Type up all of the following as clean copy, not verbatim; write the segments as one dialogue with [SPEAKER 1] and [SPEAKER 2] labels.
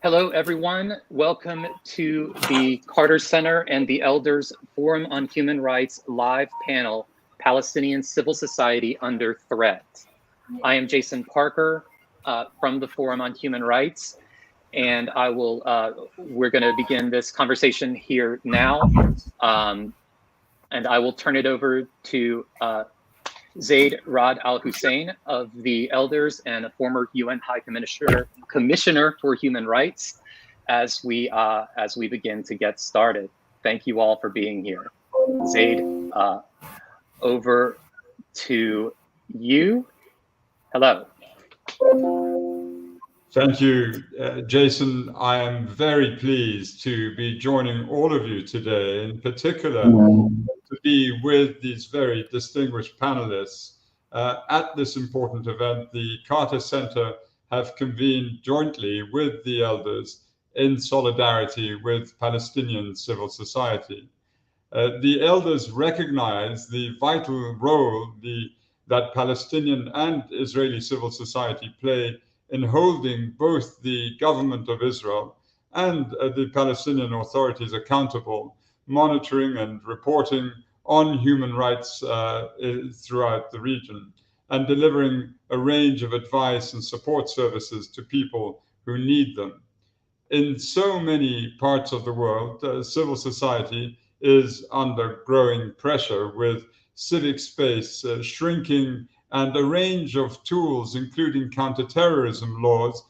[SPEAKER 1] Hello, everyone. Welcome to the Carter Center and the Elders Forum on Human Rights live panel, Palestinian Civil Society Under Threat. I am Jason Parker from the Forum on Human Rights, and we're going to begin this conversation here now. And I will turn it over to Zeid Al-Hussein of the Elders and a former UN High Commissioner for Human Rights as we begin to get started. Thank you all for being here. Zeid, over to you. Hello.
[SPEAKER 2] Thank you, Jason. I am very pleased to be joining all of you today, in particular to be with these very distinguished panelists. At this important event, the Carter Center have convened jointly with the Elders in solidarity with Palestinian civil society. The Elders recognize the vital role that Palestinian and Israeli civil society play in holding both the government of Israel and the Palestinian authorities accountable, monitoring and reporting on human rights throughout the region, and delivering a range of advice and support services to people who need them. In so many parts of the world, civil society is under growing pressure, with civic space shrinking and a range of tools, including counterterrorism laws,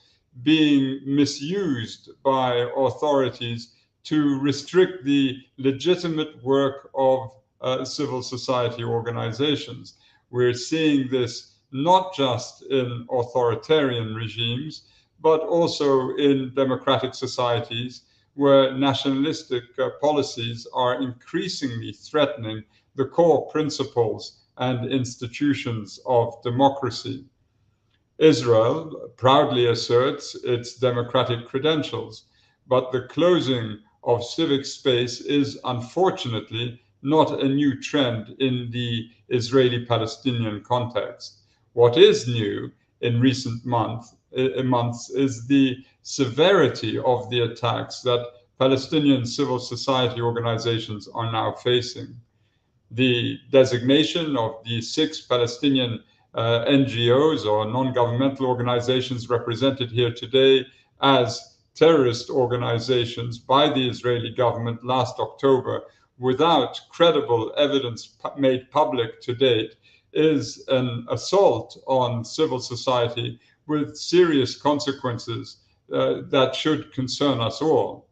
[SPEAKER 2] being misused by authorities to restrict the legitimate work of civil society organizations. We're seeing this not just in authoritarian regimes, but also in democratic societies where nationalistic policies are increasingly threatening the core principles and institutions of democracy. Israel proudly asserts its democratic credentials, but the closing of civic space is unfortunately not a new trend in the Israeli-Palestinian context. What is new in recent months is the severity of the attacks that Palestinian civil society organizations are now facing. The designation of the 6 Palestinian NGOs or non-governmental organizations represented here today as terrorist organizations by the Israeli government last October, without credible evidence made public to date, is an assault on civil society with serious consequences that should concern us all.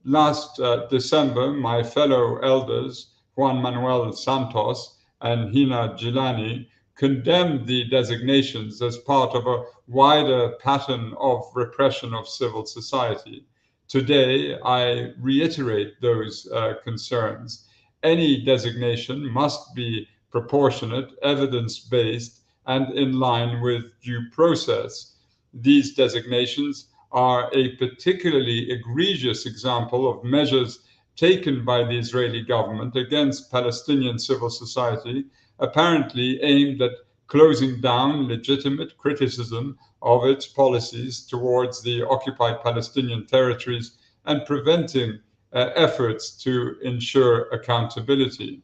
[SPEAKER 2] Last December, my fellow elders, Juan Manuel Santos and Hina Gilani, condemned the designations as part of a wider pattern of repression of civil society. Today, I reiterate those concerns. Any designation must be proportionate, evidence-based, and in line with due process. These designations are a particularly egregious example of measures taken by the Israeli government against Palestinian civil society, apparently aimed at closing down legitimate criticism of its policies towards the occupied Palestinian territories and preventing efforts to ensure accountability.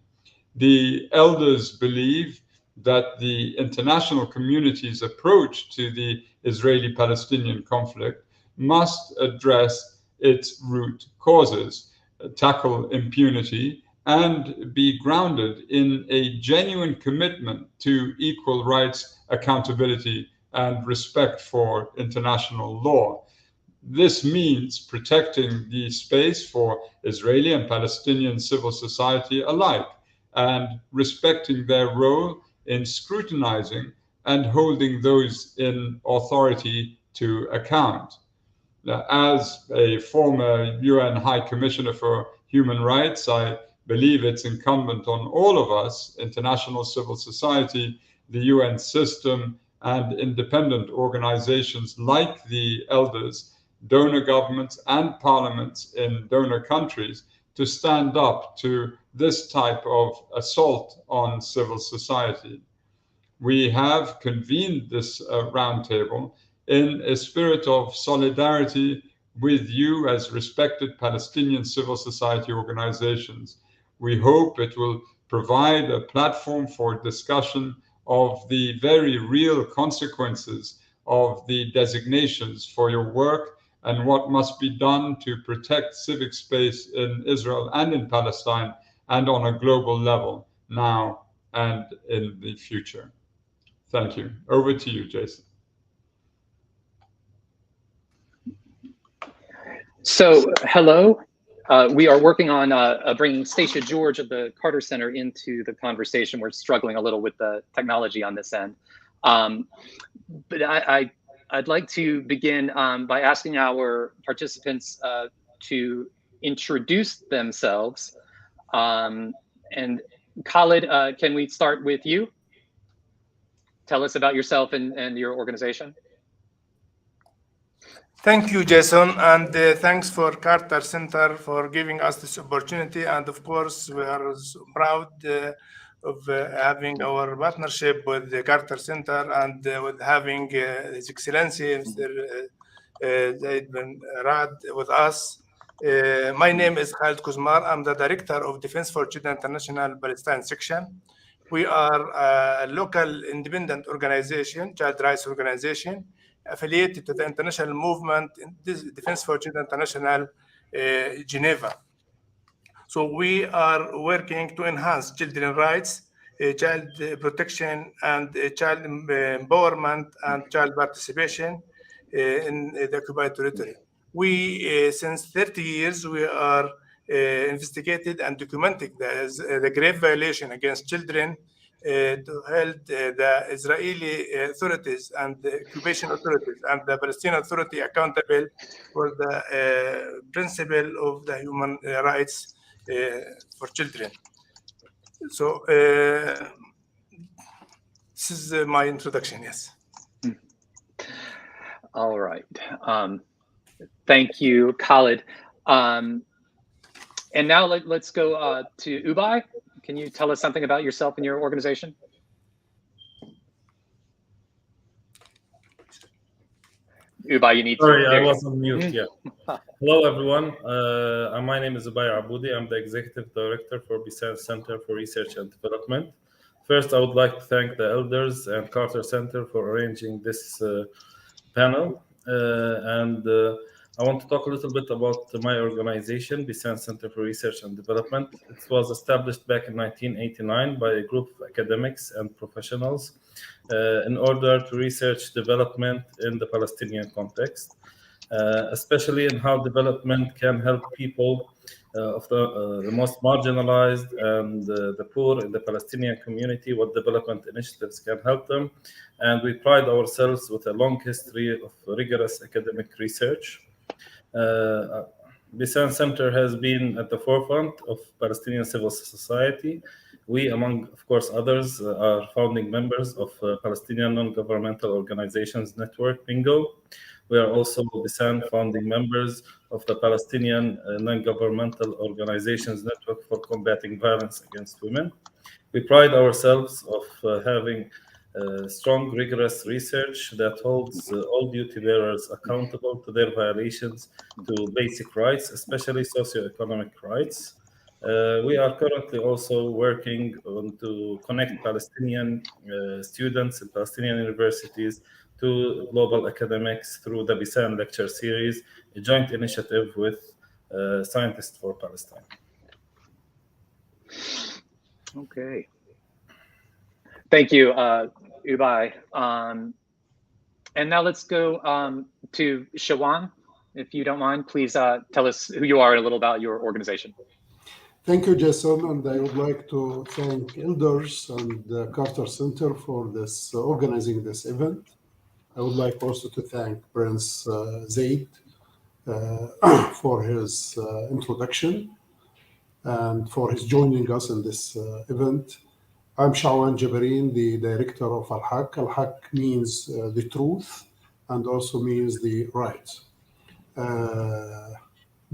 [SPEAKER 2] The elders believe that the international community's approach to the Israeli-Palestinian conflict must address its root causes, tackle impunity, and be grounded in a genuine commitment to equal rights, accountability, and respect for international law. This means protecting the space for Israeli and Palestinian civil society alike, and respecting their role in scrutinizing and holding those in authority to account. As a former UN High Commissioner for Human Rights, I believe it's incumbent on all of us, international civil society, the UN system, and independent organizations like the Elders, donor governments, and parliaments in donor countries, to stand up to this type of assault on civil society. We have convened this roundtable in a spirit of solidarity with you as respected Palestinian civil society organizations. We hope it will provide a platform for discussion of the very real consequences of the designations for your work and what must be done to protect civic space in Israel and in Palestine and on a global level now and in the future. Thank you. Over to you, Jason.
[SPEAKER 1] So, hello. We are working on bringing Stacia George of the Carter Center into the conversation. We're struggling a little with the technology on this end. But I'd like to begin by asking our participants to introduce themselves. And Khaled, can we start with you? Tell us about yourself and your organization.
[SPEAKER 3] Thank you, Jason, and thanks for Carter Center for giving us this opportunity. And of course, we are so proud of having our partnership with the Carter Center and with having His Excellency Mr. Zeid bin Rad with us. My name is Khaled Quzmar. I'm the Director of Defense for Children International Palestine Section. We are a local independent organization, child rights organization, affiliated to the international movement in Defense for Children International Geneva. So we are working to enhance children's rights, child protection, and child empowerment and child participation in the occupied territory. We, since 30 years, we are investigated and documenting the grave violation against children to hold the Israeli authorities and the occupation authorities and the Palestinian Authority accountable for the principle of the human rights for children. So this is my introduction, yes.
[SPEAKER 1] All right. Thank you, Khaled. And now let's go to Ubai. Can you tell us something about yourself and your organization? Ubai, you need to.
[SPEAKER 4] Sorry, I was on mute, yeah. Hello, everyone. My name is Ubai al-Aboudi. I'm the Executive Director for Bisan Center for Research and Development. First, I would like to thank the elders and Carter Center for arranging this panel. I want to talk a little bit about my organization, Bisan Center for Research and Development. It was established back in 1989 by a group of academics and professionals in order to research development in the Palestinian context, especially in how development can help people of the most marginalized and the poor in the Palestinian community, what development initiatives can help them. And we pride ourselves with a long history of rigorous academic research. Bisan Center has been at the forefront of Palestinian civil society. We, among, of course, others, are founding members of Palestinian Non-Governmental Organizations Network, PINGO. We are also Bisan founding members of the Palestinian Non-Governmental Organizations Network for Combating Violence Against Women. We pride ourselves of having strong, rigorous research that holds all duty bearers accountable to their violations to basic rights, especially socioeconomic rights. We are currently also working to connect Palestinian students in Palestinian universities to global academics through the Bisan Lecture Series, a joint initiative with Scientists for Palestine.
[SPEAKER 1] Okay. Thank you, Ubai. And now let's go to Shawan. If you don't mind, please tell us who you are and a little about your organization.
[SPEAKER 5] Thank you, Jason, and I would like to thank elders and the Carter Center for this organizing this event. I would like also to thank Prince Zeid for his introduction and for his joining us in this event. I'm Shawan, Jabarin, the director of Al-Haq. Al-Haq means the truth and also means the right.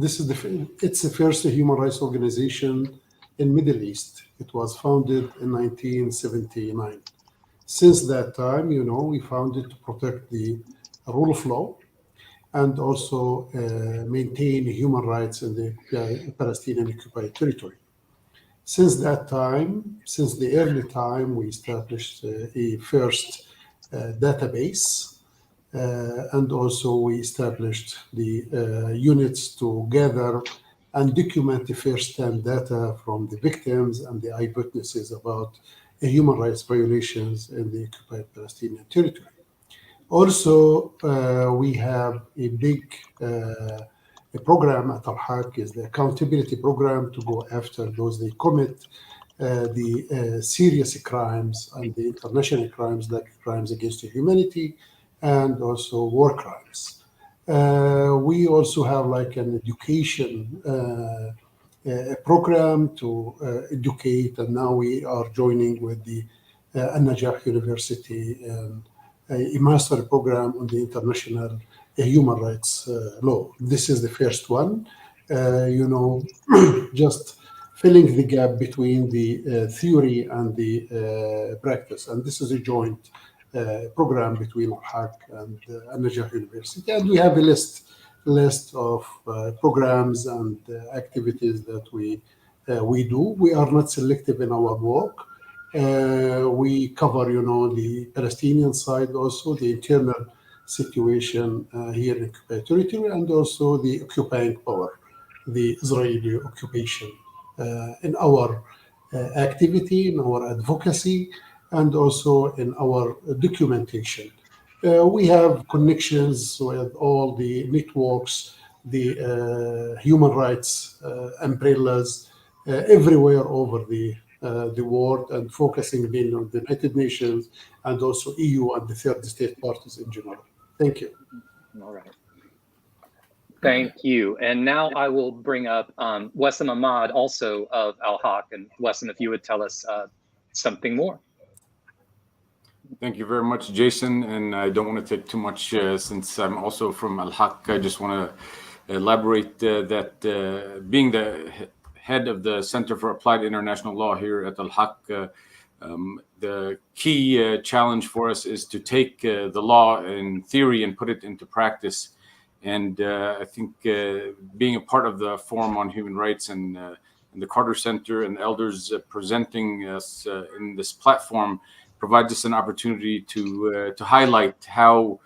[SPEAKER 5] It's the first human rights organization in Middle East. It was founded in 1979. Since that time, we founded to protect the rule of law and also maintain human rights in the Palestinian occupied territory. Since that time, since the early time, we established a first database, and also we established the units to gather and document the first-hand data from the victims and the eyewitnesses about human rights violations in the occupied Palestinian territory. Also, we have a big a program at Al-Haq, is the accountability program, to go after those they commit the serious crimes and the international crimes, like crimes against humanity and also war crimes. We also have like an education program to educate, and now we are joining with the Al-Najah University and a master program on the international human rights law. This is the first one, just filling the gap between the theory and the practice. And this is a joint program between Al-Haq and Al-Najah University. And we have a list of programs and activities that we do. We are not selective in our work. We cover, the Palestinian side, also the internal situation here in occupied territory, and also the occupying power, the Israeli occupation, in our activity, in our advocacy, and also in our documentation. We have connections with all the networks, the human rights umbrellas everywhere over the world, and focusing mainly on the United Nations and also EU and the third state parties in general. Thank you.
[SPEAKER 1] All right. Thank you. And now I will bring up Wessam Ahmad, also of Al-Haq. And Wessam, if you would tell us something more.
[SPEAKER 6] Thank you very much, Jason. And I don't want to take too much since I'm also from Al-Haq. I just want to elaborate that being the head of the Center for Applied International Law here at Al-Haq, the key challenge for us is to take the law in theory and put it into practice. And I think being a part of the Forum on Human Rights and the Carter Center and elders presenting us in this platform provides us an opportunity to highlight how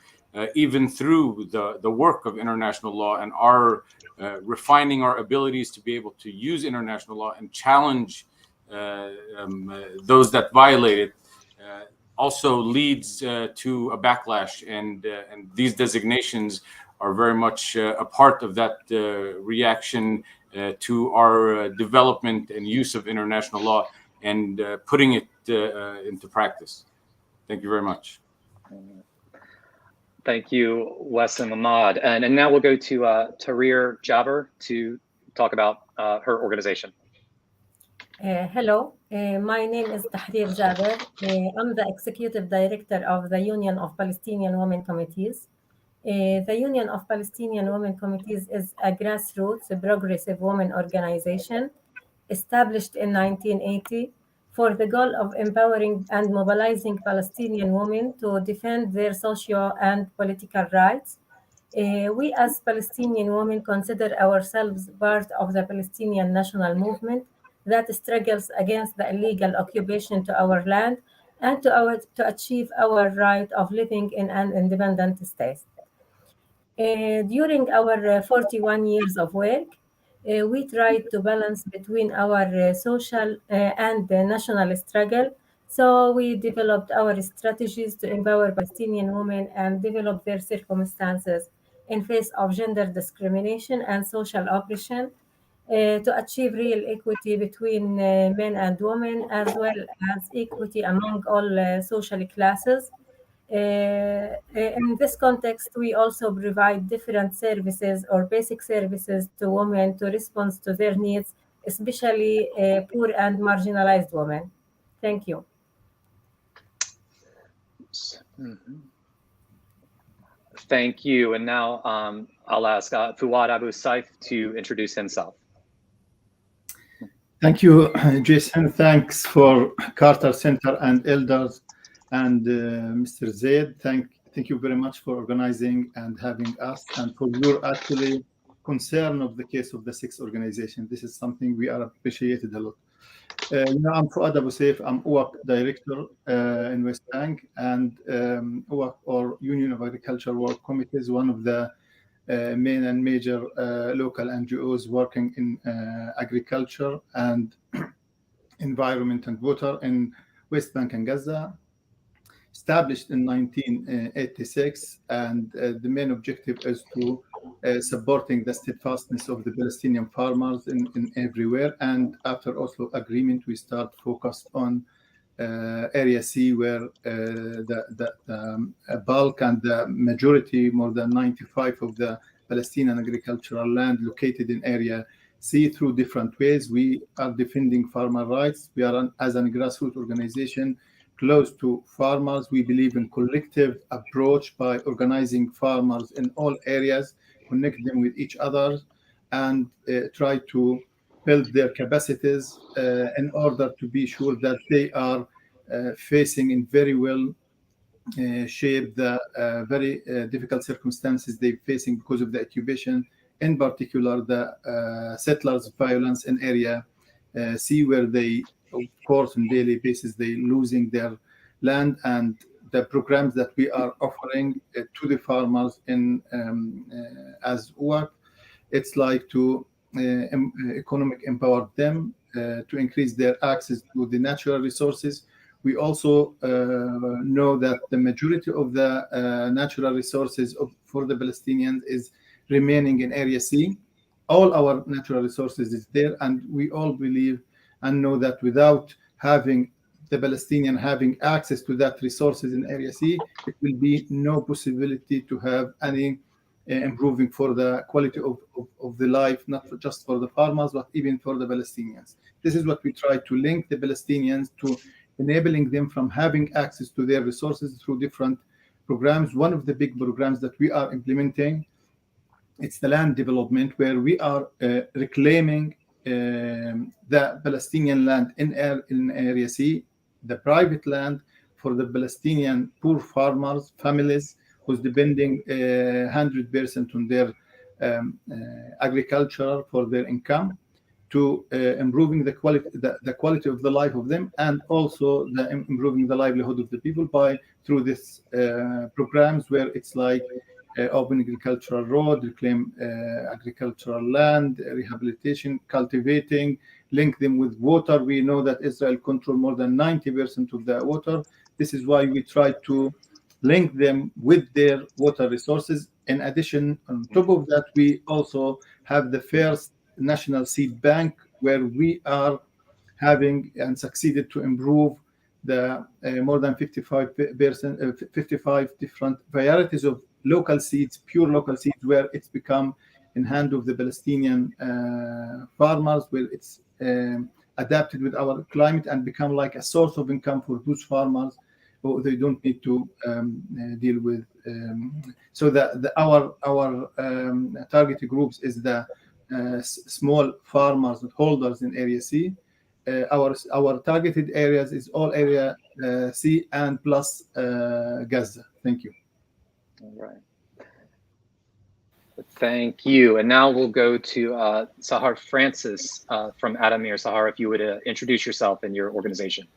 [SPEAKER 6] even through the work of international law and our refining our abilities to be able to use international law and challenge those that violate it also leads to a backlash, and these designations are very much a part of that reaction to our development and use of international law and putting it into practice. Thank you very much.
[SPEAKER 1] Thank you, Wessam Ahmad. And now we'll go to Tahrir Jabarin to talk about her organization.
[SPEAKER 7] Hello, my name is Tahrir Jabarin. I'm the Executive Director of the Union of Palestinian Women Committees. The Union of Palestinian Women Committees is a grassroots progressive women organization established in 1980 for the goal of empowering and mobilizing Palestinian women to defend their socio and political rights. We as Palestinian women consider ourselves part of the Palestinian national movement that struggles against the illegal occupation to our land and to achieve our right of living in an independent state. During our 41 years of work, we tried to balance between our social and national struggle. So we developed our strategies to empower Palestinian women and develop their circumstances in face of gender discrimination and social oppression, to achieve real equity between men and women, as well as equity among all social classes. In this context, we also provide different services or basic services to women to respond to their needs, especially poor and marginalized women. Thank you.
[SPEAKER 1] Thank you. And now I'll ask Fouad Abu Saif to introduce himself.
[SPEAKER 8] Thank you, Jason. Thanks for Carter Center and elders and Mr. Zeid. Thank you very much for organizing and having us, and for your actually concern of the case of the 6 organizations. This is something we are appreciated a lot. I'm Fouad Abu Saif. I'm UAC director in West Bank, and UAC, or Union of Agricultural Work Committee, is one of the main and major local NGOs working in agriculture and environment and water in West Bank and Gaza. Established in 1986, and the main objective is to supporting the steadfastness of the Palestinian farmers in everywhere. And after Oslo Agreement, we start focused on Area C, where the bulk and the majority, more than 95% of the Palestinian agricultural land located in Area C. Through different ways, we are defending farmer rights. We are, as a grassroots organization, close to farmers. We believe in collective approach by organizing farmers in all areas, connect them with each other, and try to build their capacities in order to be sure that they are facing in very well shape the very difficult circumstances they're facing because of the occupation, in particular the settlers' violence in Area C, where they, of course, on daily basis, they losing their land. And the programs that we are offering to the farmers in as UAC, it's like to economic empower them, to increase their access to the natural resources. We also know that the majority of the natural resources for the Palestinians is remaining in Area C. All our natural resources is there, and we all believe and know that without having the Palestinian having access to that resources in Area C, it will be no possibility to have any improving for the quality of the life, not just for the farmers, but even for the Palestinians. This is what we try to link the Palestinians to, enabling them from having access to their resources through different programs. One of the big programs that we are implementing, it's the land development, where we are reclaiming the Palestinian land in Area C, the private land for the Palestinian poor farmers, families who's depending 100% on their agriculture for their income, to improving the quality of the life of them, and also improving the livelihood of the people by through this programs, where it's like open agricultural road, reclaim agricultural land, rehabilitation, cultivating, link them with water. We know that Israel controls more than 90% of the water. This is why we try to link them with their water resources. In addition, on top of that, we also have the first national seed bank, where we are having and succeeded to improve the more than 55 different varieties of local seeds, pure local seeds, where it's become in hand of the Palestinian farmers, where it's adapted with our climate and become like a source of income for those farmers, who they don't need to deal with. So our target groups is the small farmers, holders in Area C. Our targeted areas is all Area C and plus Gaza. Thank you.
[SPEAKER 1] All right. Thank you. And now we'll go to Sahar Francis from Addameer. Sahar, if you would introduce yourself and your organization.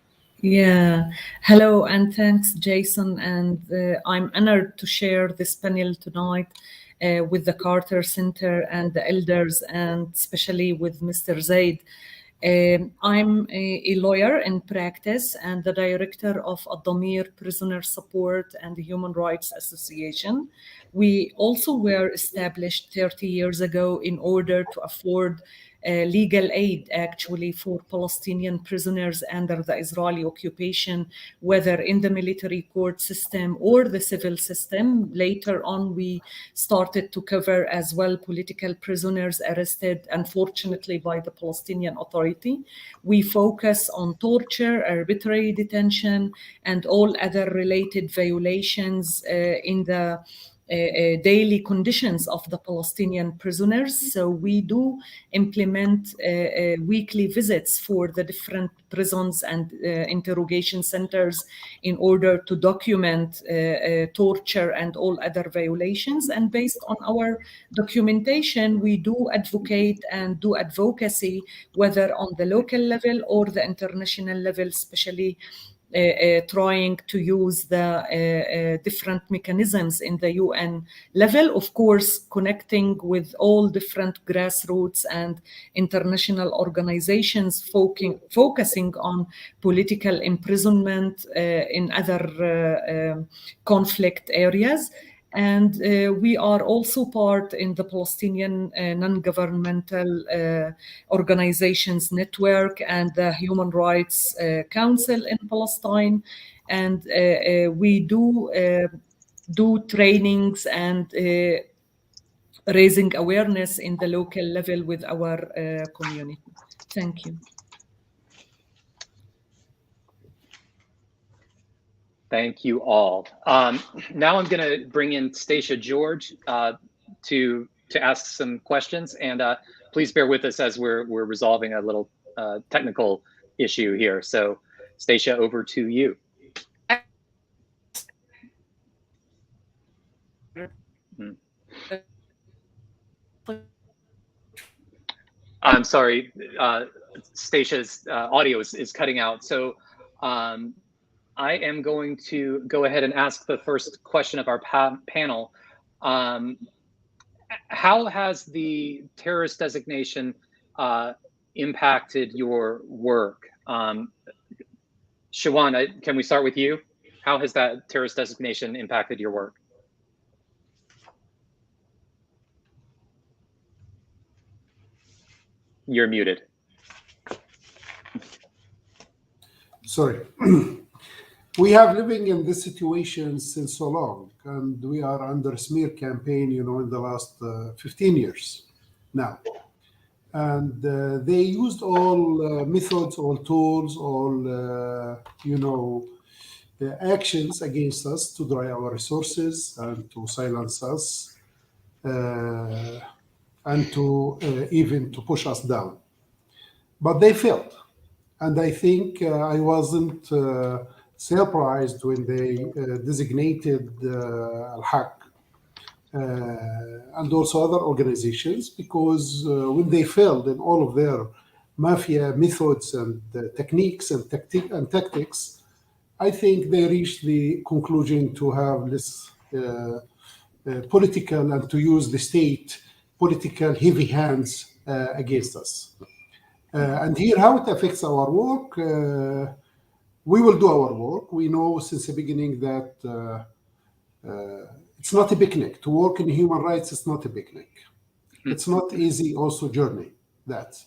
[SPEAKER 9] Yeah, hello and thanks, Jason. And I'm honored to share this panel tonight with the Carter Center and the elders, and especially with Mr. Zeid. I'm a lawyer in practice and the director of Addameer Prisoner Support and the Human Rights Association. We also were established 30 years ago in order to afford legal aid actually for Palestinian prisoners under the Israeli occupation, whether in the military court system or the civil system. Later on, we started to cover as well political prisoners arrested, unfortunately, by the Palestinian Authority. We focus on torture, arbitrary detention, and all other related violations in the daily conditions of the Palestinian prisoners. So we do implement weekly visits for the different prisons and interrogation centers in order to document torture and all other violations. And based on our documentation, we do advocate and do advocacy, whether on the local level or the international level, especially trying to use the different mechanisms in the UN level, of course, connecting with all different grassroots and international organizations focusing on political imprisonment in other conflict areas. And we are also part in the Palestinian non-governmental organizations network and the Human Rights Council in Palestine. And we do trainings and raising awareness in the local level with our community. Thank you.
[SPEAKER 1] Thank you all. Now I'm going to bring in Stacia George to ask some questions, and please bear with us as we're resolving a little technical issue here. So, Stacia, over to you. I'm sorry, Stacia's audio is cutting out. So. I am going to go ahead and ask the first question of our panel. How has the terrorist designation impacted your work? Shawan, can we start with you? How has that terrorist designation impacted your work? You're muted.
[SPEAKER 5] Sorry. We have living in this situation since so long, and we are under a smear campaign, in the last 15 years now. And they used all methods, all tools, all, actions against us to dry our resources and to silence us and to even to push us down. But they failed. And I think I wasn't surprised when they designated Al-Haq and also other organizations, because when they failed in all of their mafia methods and techniques and tactics, I think they reached the conclusion to have this political and to use the state political heavy hands against us. And here, how it affects our work, we will do our work. We know since the beginning that it's not a picnic. To work in human rights is not a picnic. It's not easy also journey. That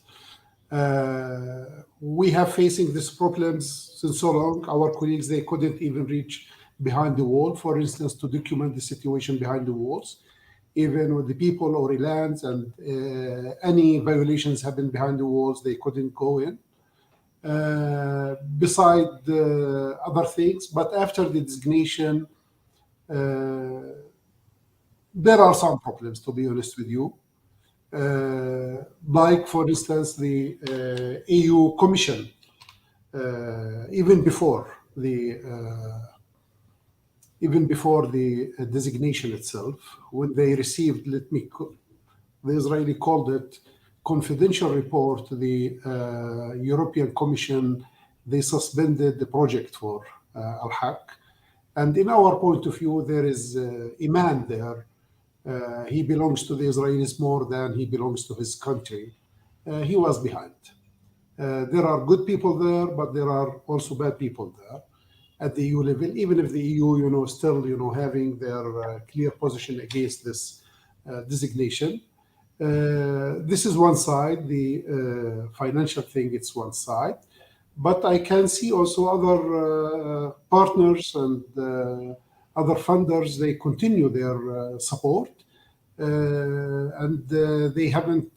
[SPEAKER 5] we have facing these problems since so long. Our colleagues, they couldn't even reach behind the wall, for instance, to document the situation behind the walls, even with the people or the lands, and any violations happen behind the walls, they couldn't go in. Beside other things, but after the designation, there are some problems, to be honest with you. Like, for instance, the EU Commission, even before the designation itself, when they received, the Israeli called it confidential report, the European Commission, they suspended the project for Al-Haq. And in our point of view, there is a man there. He belongs to the Israelis more than he belongs to his country. He was behind. There are good people there, but there are also bad people there at the EU level, even if the EU, still, having their clear position against this designation. This is one side, the financial thing, it's one side. But I can see also other partners and other funders, they continue their support and they haven't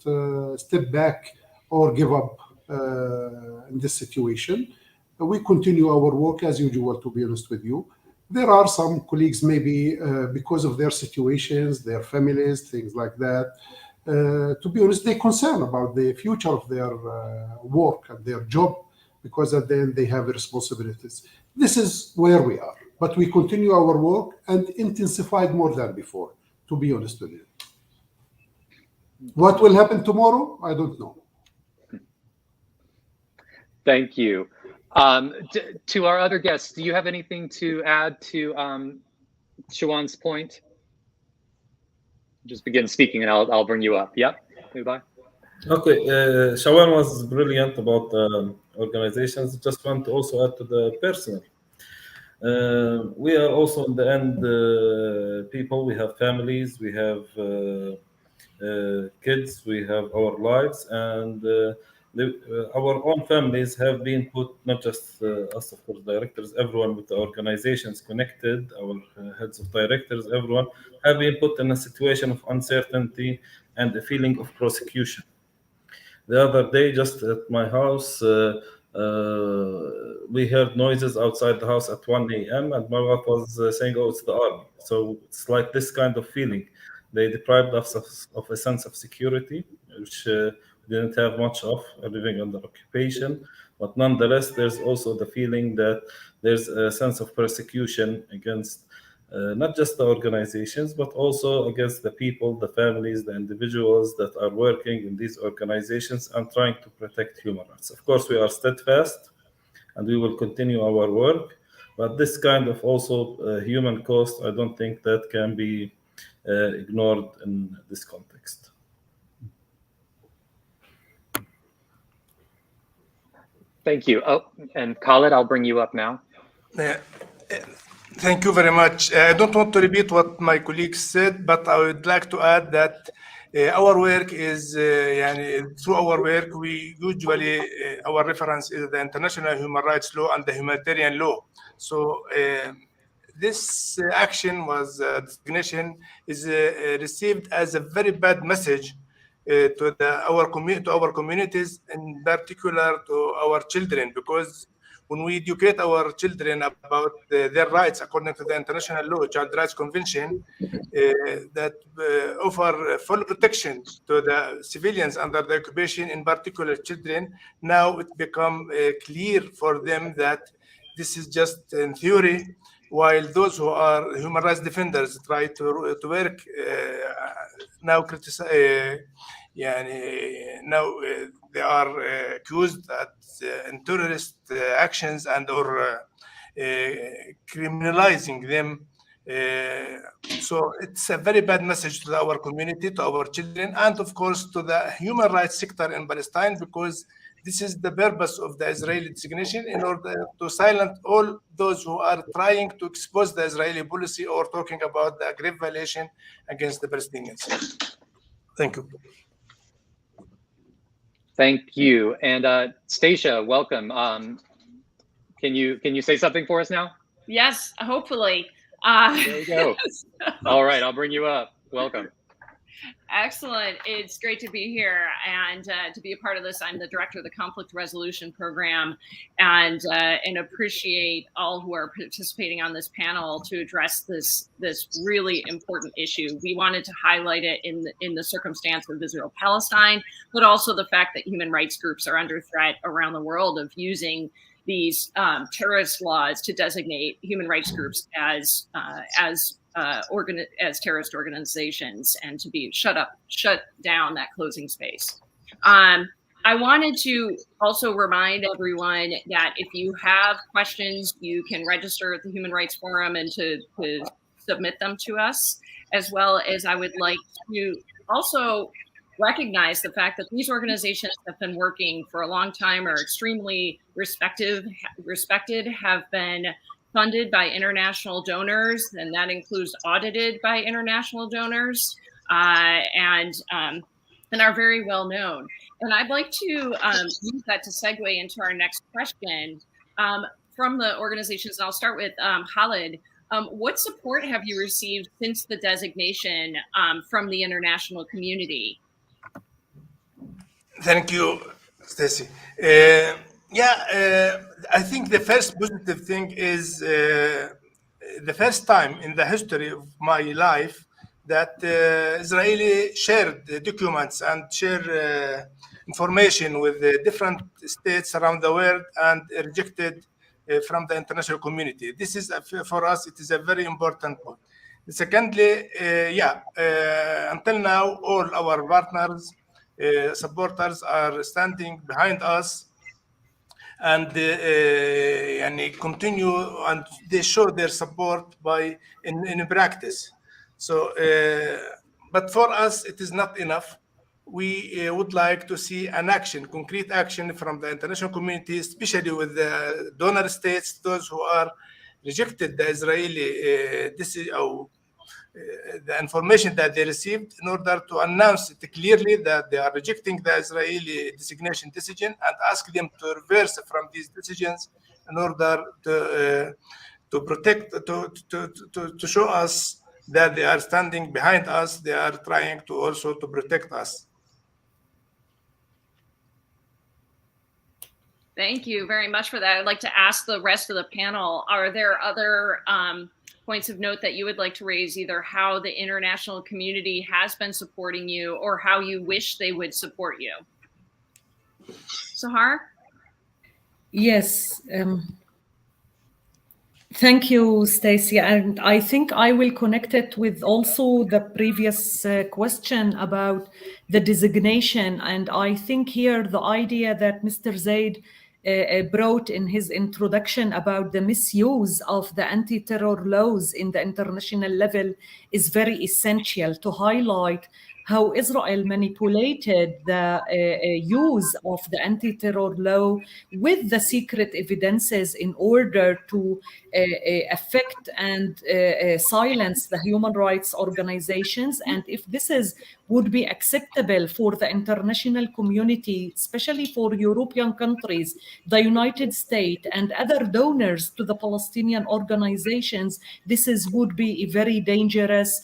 [SPEAKER 5] stepped back or give up in this situation. We continue our work as usual, to be honest with you. There are some colleagues, maybe because of their situations, their families, things like that. To be honest, they're concerned about the future of their work and their job, because at the end they have responsibilities. This is where we are, but we continue our work and intensified more than before, to be honest with you. What will happen tomorrow? I don't know.
[SPEAKER 1] Thank you. To our other guests, do you have anything to add to Shawan's point? Just begin speaking and I'll bring you up. Yep, Ubai.
[SPEAKER 4] Okay, Shawan was brilliant about organizations. Just want to also add to the personal. We are also in the end people. We have families, we have kids, we have our lives, and our own families have been put, not just us, of course, directors, everyone with the organizations connected, our heads of directors, everyone have been put in a situation of uncertainty and a feeling of prosecution. The other day, just at my house, we heard noises outside the house at 1 a.m. and my wife was saying, oh, it's the army. So it's like this kind of feeling. They deprived us of a sense of security, which we didn't have much of, living under occupation. But nonetheless, there's also the feeling that there's a sense of persecution against not just the organizations, but also against the people, the families, the individuals that are working in these organizations and trying to protect human rights. Of course, we are steadfast and we will continue our work, but this kind of also human cost, I don't think that can be ignored in this context.
[SPEAKER 1] Thank you. Oh, and Khaled, I'll bring you up now.
[SPEAKER 3] Thank you very much. I don't want to repeat what my colleagues said, but I would like to add that our work is, through our work, we usually, our reference is the international human rights law and the humanitarian law. So this action was, designation is received as a very bad message to our communities, in particular to our children, because when we educate our children about their rights according to the international law, Child Rights Convention, that offer full protection to the civilians under the occupation, in particular children, now it become clear for them that this is just in theory, while those who are human rights defenders try to work now criticize. Now they are accused in terrorist actions and or criminalizing them. So it's a very bad message to our community, to our children, and of course to the human rights sector in Palestine, because this is the purpose of the Israeli designation, in order to silence all those who are trying to expose the Israeli policy or talking about the grave violation against the Palestinians. Thank you.
[SPEAKER 1] Thank you. And Stacia, welcome. Can you say something for us now?
[SPEAKER 10] Yes, hopefully.
[SPEAKER 1] There you go. All right, I'll bring you up. Welcome.
[SPEAKER 10] Excellent. It's great to be here and to be a part of this. I'm the director of the Conflict Resolution Program, and appreciate all who are participating on this panel to address this really important issue. We wanted to highlight it in the circumstance of Israel-Palestine, but also the fact that human rights groups are under threat around the world of using these terrorist laws to designate human rights groups as terrorist organizations and to be shut down that closing space. I wanted to also remind everyone that if you have questions, you can register at the Human Rights Forum and to submit them to us, as well as I would like to also recognize the fact that these organizations have been working for a long time, are extremely respected, have been funded by international donors, and that includes audited by international donors, and are very well known. And I'd like to use that to segue into our next question from the organizations. And I'll start with Khaled. What support have you received since the designation from the international community?
[SPEAKER 3] Thank you, Stacy. I think the first positive thing is the first time in the history of my life that Israeli shared documents and share information with the different states around the world and rejected from the international community. This is, for us, it is a very important point. Secondly, until now, all our partners, supporters are standing behind us and continue, and they show their support by in practice. So, but for us, it is not enough. We would like to see an action, concrete action from the international community, especially with the donor states, those who are rejected the Israeli the information that they received, in order to announce it clearly that they are rejecting the Israeli designation decision and ask them to reverse from these decisions in order to protect, to show us that they are standing behind us. They are trying to also to protect us.
[SPEAKER 10] Thank you very much for that. I'd like to ask the rest of the panel, are there other points of note that you would like to raise, either how the international community has been supporting you or how you wish they would support you? Sahar?
[SPEAKER 9] Yes. Thank you, Stacia. And I think I will connect it with also the previous question about the designation. And I think here the idea that Mr. Zeid brought in his introduction about the misuse of the anti-terror laws in the international level is very essential to highlight how Israel manipulated the use of the anti-terror law with the secret evidences in order to affect and silence the human rights organizations. And if this would be acceptable for the international community, especially for European countries, the United States and other donors to the Palestinian organizations, this would be a very dangerous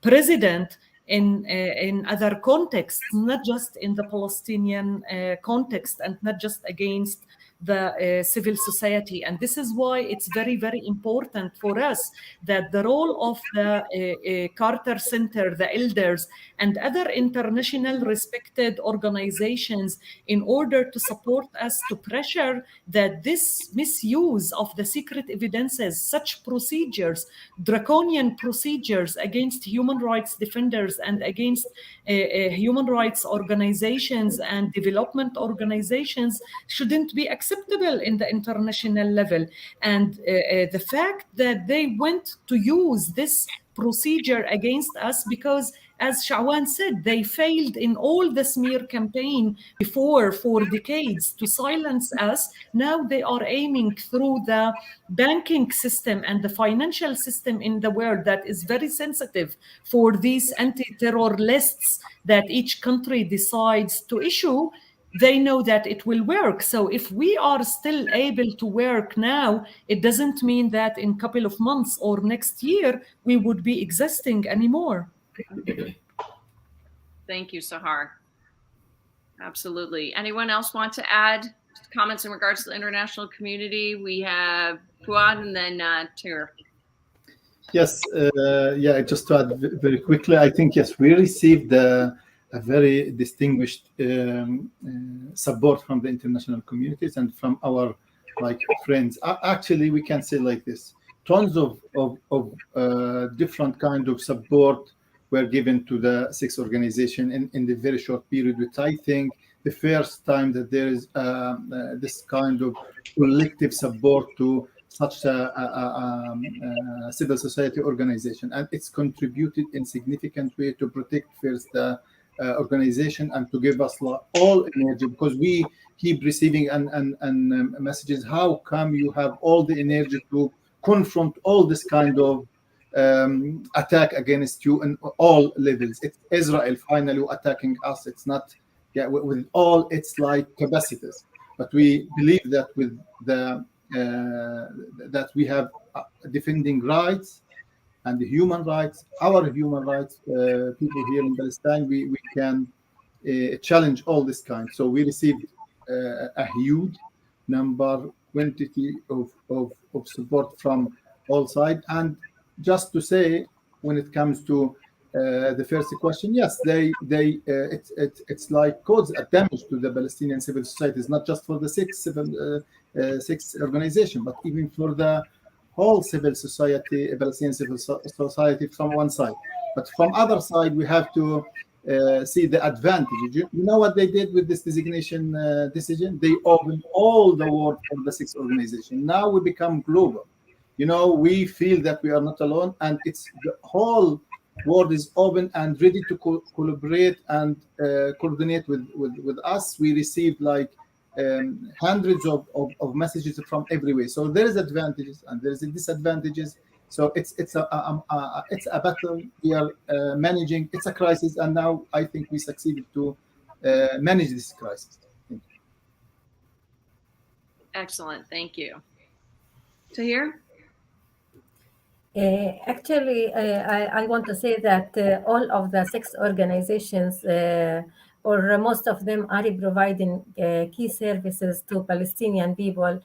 [SPEAKER 9] precedent in other contexts, not just in the Palestinian context and not just against the civil society. And this is why it's very, very important for us that the role of the Carter Center, the elders, and other international respected organizations in order to support us to pressure that this misuse of the secret evidences, such procedures, draconian procedures against human rights defenders and against human rights organizations and development organizations shouldn't be acceptable in the international level. And the fact that they went to use this procedure against us because, as Shawan said, they failed in all the smear campaign before for decades to silence us. Now they are aiming through the banking system and the financial system in the world that is very sensitive for these anti-terror lists that each country decides to issue. They know that it will work. So if we are still able to work now, it doesn't mean that in a couple of months or next year, we would be existing anymore.
[SPEAKER 10] Thank you, Sahar. Absolutely. Anyone else want to add comments in regards to the international community? We have Fouad and then Tahrir.
[SPEAKER 8] Yes, just to add very quickly, I think, yes, we received a very distinguished support from the international communities and from our friends. Actually, we can say like this: tons of different kind of support were given to the six organization in the very short period, which I think the first time that there is this kind of collective support to such a civil society organization, and it's contributed in significant way to protect first the organization and to give us all energy, because we keep receiving and messages. How come you have all the energy to confront all this kind of attack against you in all levels? It's Israel finally attacking us. It's not with all its capacities, but we believe that with the that we have defending rights and the human rights, our human rights, people here in Palestine, we can challenge all this kind. So we received a huge quantity of support from all sides. And just to say, when it comes to the first question, yes, it's like cause a damage to the Palestinian civil society. It's not just for the six organization, but even for the whole civil society, Palestinian civil society from one side. But from other side, we have to see the advantage. You know what they did with this designation decision? They opened all the world for the six organization. Now we become global. You know, we feel that we are not alone, and it's the whole world is open and ready to collaborate and coordinate with us. We received like hundreds of messages from everywhere. So there is advantages and there is disadvantages. So it's a battle we are managing. It's a crisis, and now I think we succeeded to manage this crisis.
[SPEAKER 10] Excellent, thank you. Tahrir?
[SPEAKER 7] Actually, I want to say that all of the six organizations, or most of them, are providing key services to Palestinian people,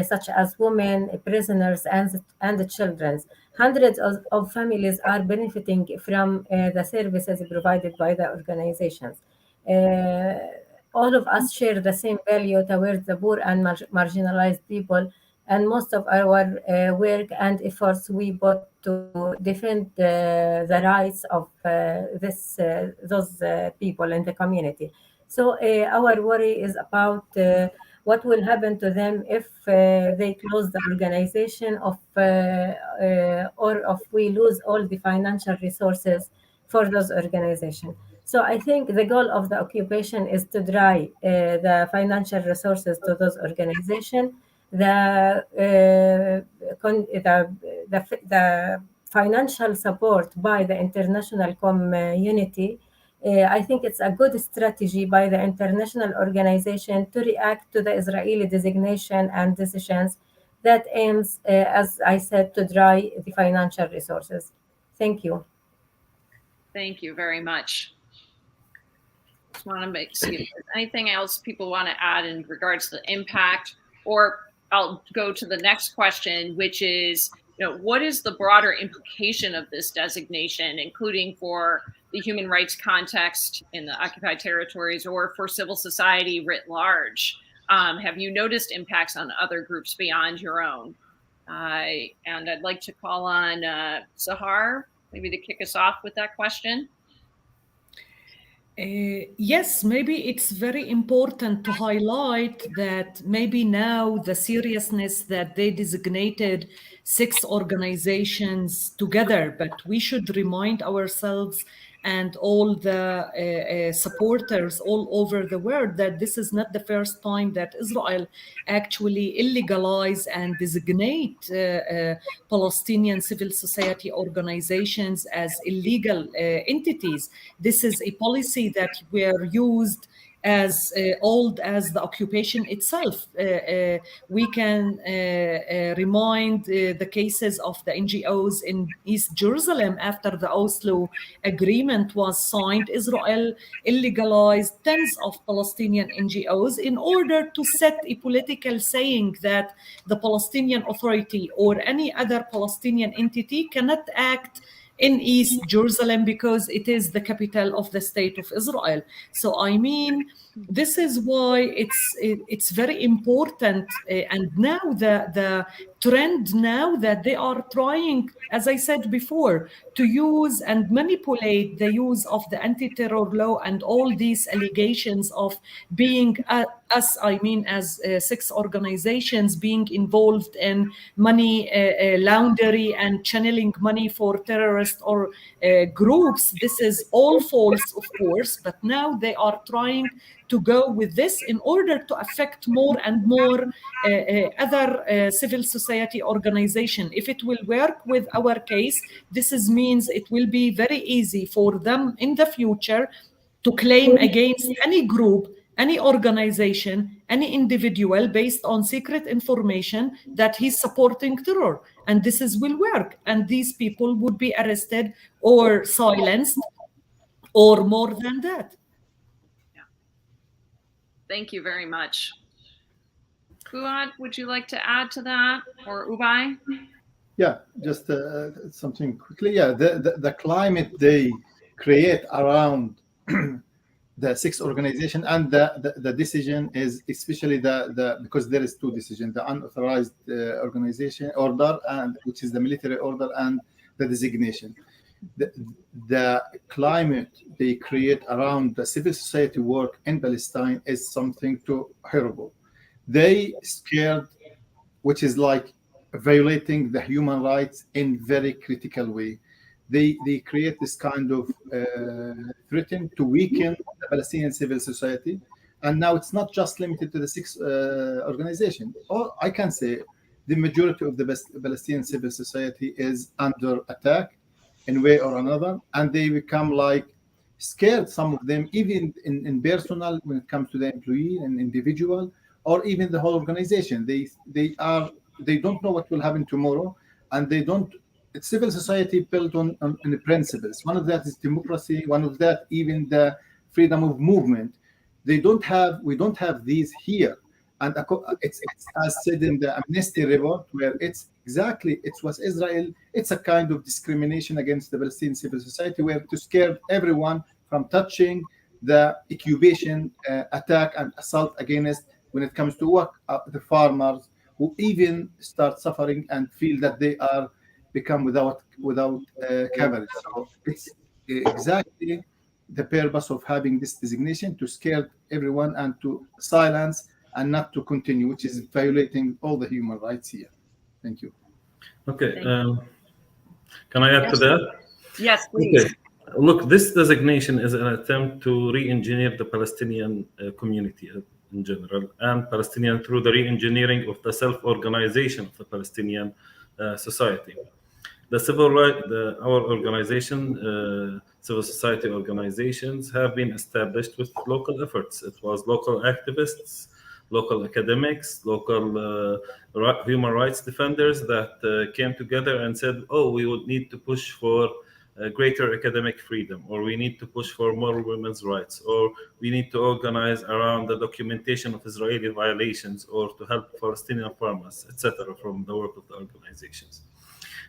[SPEAKER 7] such as women, prisoners, and the children. Hundreds of families are benefiting from the services provided by the organizations. All of us share the same value towards the poor and marginalized people, and most of our work and efforts we put to defend the rights of those people in the community. So our worry is about what will happen to them if they close the organization, or if we lose all the financial resources for those organizations. So I think the goal of the occupation is to dry the financial resources to those organizations. The financial support by the international community, I think it's a good strategy by the international organization to react to the Israeli designation and decisions that aims, as I said, to dry the financial resources. Thank you.
[SPEAKER 10] Thank you very much. Just want to see if there's anything else people want to add in regards to the impact, or I'll go to the next question, which is, what is the broader implication of this designation, including for the human rights context in the occupied territories or for civil society writ large? Have you noticed impacts on other groups beyond your own? And I'd like to call on Sahar, maybe to kick us off with that question.
[SPEAKER 9] Yes, maybe it's very important to highlight that maybe now the seriousness that they designated 6 organizations together, but we should remind ourselves and all the supporters all over the world that this is not the first time that Israel actually illegalize and designate Palestinian civil society organizations as illegal entities. This is a policy that were used as old as the occupation itself. We can remind the cases of the NGOs in East Jerusalem after the Oslo agreement was signed. Israel illegalized tens of Palestinian NGOs in order to set a political saying that the Palestinian Authority or any other Palestinian entity cannot act in East Jerusalem because it is the capital of the state of Israel. So I mean, this is why it's very important. And now the trend now that they are trying, as I said before, to use and manipulate the use of the anti-terror law and all these allegations of being as 6 organizations being involved in money laundering and channeling money for terrorist or groups. This is all false, of course, but now they are trying to go with this in order to affect more and more other civil society organization. If it will work with our case, this means it will be very easy for them in the future to claim against any group, any organization, any individual based on secret information that he's supporting terror. And will work. And these people would be arrested or silenced or more than that.
[SPEAKER 10] Yeah. Thank you very much. Fouad, would you like to add to that, or Ubai?
[SPEAKER 8] Yeah, just something quickly. Yeah, the climate they create around the six organization, and the decision is especially the because there is two decisions: the unauthorized organization order, and which is the military order, and the designation. The climate they create around the civil society work in Palestine is something too horrible. They scared, which is like violating the human rights in very critical way. They create this kind of threaten to weaken the Palestinian civil society, and now it's not just limited to the six organizations. Or I can say the majority of the Palestinian civil society is under attack in a way or another, and they become like scared. Some of them, even in personal, when it comes to the employee and individual, or even the whole organization. They don't know what will happen tomorrow, and they don't. It's civil society built on the principles. One of that is democracy. One of that, even the freedom of movement. We don't have these here. And it's as said in the Amnesty report, where it was Israel. It's a kind of discrimination against the Palestinian civil society, where to scare everyone from touching the occupation, attack and assault against. When it comes to work, the farmers who even start suffering and feel that they are become without coverage. So it's exactly the purpose of having this designation, to scare everyone and to silence and not to continue, which is violating all the human rights here. Thank you.
[SPEAKER 4] Okay. Can I add to that?
[SPEAKER 10] Yes, please.
[SPEAKER 4] Okay. Look, this designation is an attempt to re-engineer the Palestinian community in general, and Palestinian through the re-engineering of the self-organization of the Palestinian society. The civil right, our organization, civil society organizations have been established with local efforts. It was local activists, local academics, local human rights defenders that came together and said, oh, we would need to push for greater academic freedom, or we need to push for more women's rights, or we need to organize around the documentation of Israeli violations, or to help Palestinian farmers, etc., from the work of the organizations.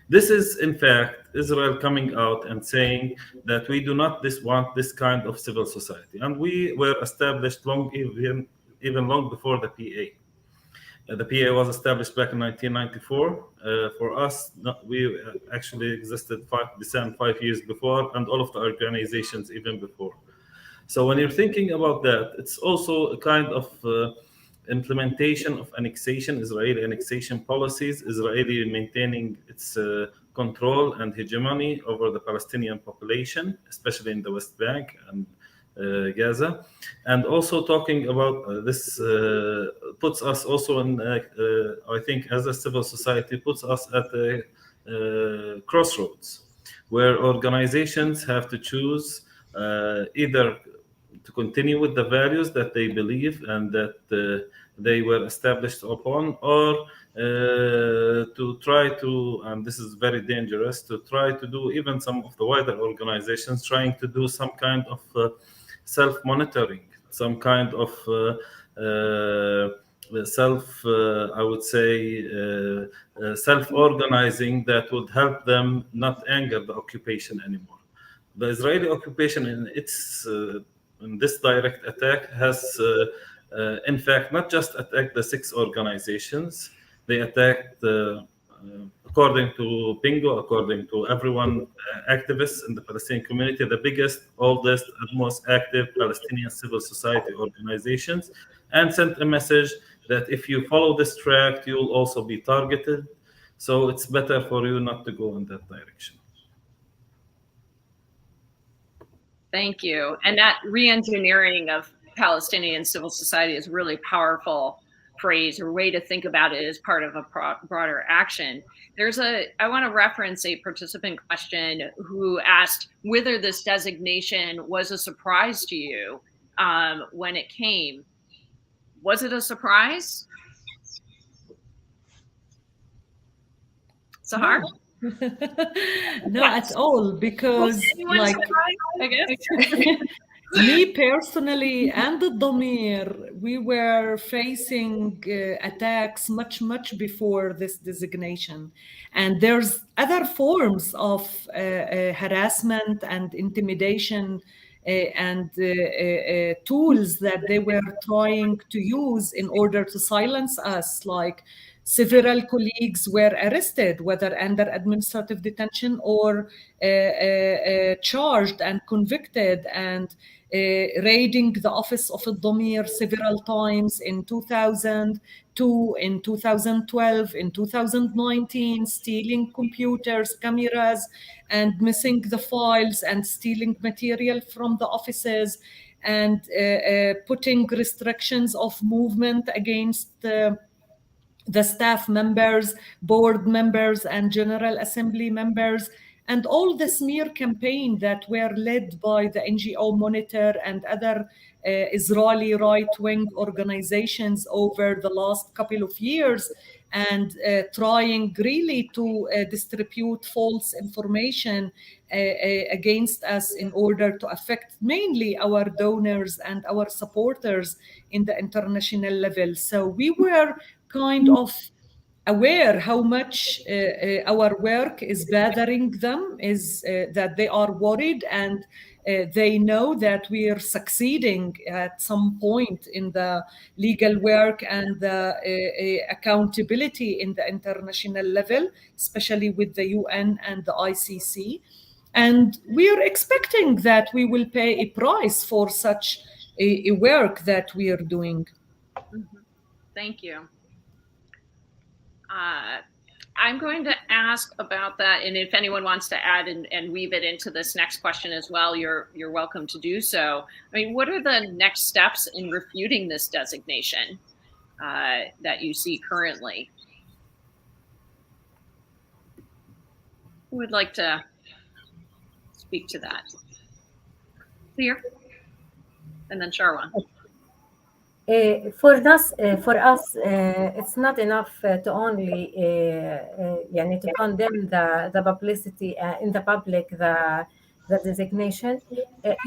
[SPEAKER 4] This is, in fact, Israel coming out and saying that we do not want this kind of civil society. And we were established even long before the PA. The PA was established back in 1994. For us, we actually existed 5 years before, and all of the organizations even before. So when you're thinking about that, it's also a kind of implementation of annexation, Israeli annexation policies, Israeli maintaining its control and hegemony over the Palestinian population, especially in the West Bank and Gaza, and also talking about this puts us also in, I think, as a civil society, puts us at a crossroads where organizations have to choose either to continue with the values that they believe and that they were established upon, or to try to, and this is very dangerous, to try to do, even some of the wider organizations trying to do some kind of self-monitoring, some kind of I would say, self-organizing that would help them not anger the occupation anymore. The Israeli occupation in this direct attack has, in fact, not just attacked the 6 organizations. They attacked, according to Pingo, according to everyone, activists in the Palestinian community, the biggest, oldest, and most active Palestinian civil society organizations, and sent a message that if you follow this track, you'll also be targeted. So it's better for you not to go in that direction.
[SPEAKER 10] Thank you. And that re-engineering of Palestinian civil society is a really powerful phrase or way to think about it as part of a broader action. I want to reference a participant question who asked whether this designation was a surprise to you when it came. Was it a surprise? Sahar?
[SPEAKER 9] No, at all, because like
[SPEAKER 10] I guess.
[SPEAKER 9] me personally and Addameer, we were facing attacks much before this designation, and there's other forms of harassment and intimidation and tools that they were trying to use in order to silence us, like several colleagues were arrested, whether under administrative detention or charged and convicted, and raiding the office of Addameer several times in 2002, in 2012, in 2019, stealing computers, cameras, and missing the files and stealing material from the offices, and putting restrictions of movement against the staff members, board members, and General Assembly members, and all the smear campaign that were led by the NGO Monitor and other Israeli right-wing organizations over the last couple of years, and trying really to distribute false information against us in order to affect mainly our donors and our supporters in the international level. So we were kind of aware how much our work is bothering them, is that they are worried, and they know that we are succeeding at some point in the legal work and the accountability in the international level, especially with the UN and the ICC. And we are expecting that we will pay a price for such a work that we are doing.
[SPEAKER 10] Mm-hmm. Thank you. I'm going to ask about that, and if anyone wants to add and weave it into this next question as well, you're welcome to do so. I mean, what are the next steps in refuting this designation that you see currently? Who would like to speak to that? Here, and then Shawan.
[SPEAKER 7] For us, it's not enough to only to condemn the publicity in the public, the designation.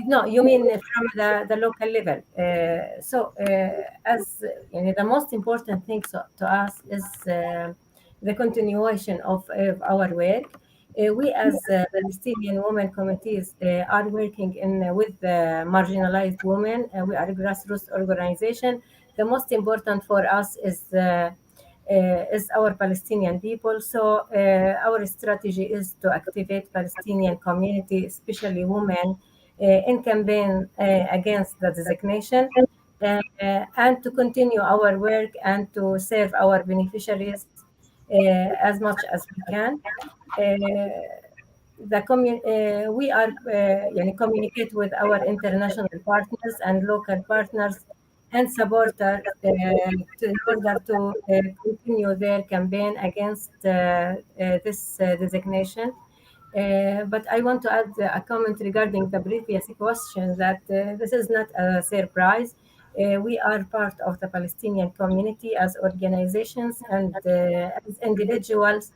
[SPEAKER 7] No, you mean from the local level. So as the most important thing to us is the continuation of our work. We as Palestinian women committees are working with marginalized women. We are a grassroots organization. The most important for us is our Palestinian people. So our strategy is to activate Palestinian community, especially women, in campaign against the designation, and to continue our work and to serve our beneficiaries as much as we can. We are communicate with our international partners and local partners and supporters in order to continue their campaign against this designation. But I want to add a comment regarding the previous question that this is not a surprise. We are part of the Palestinian community as organizations and as individuals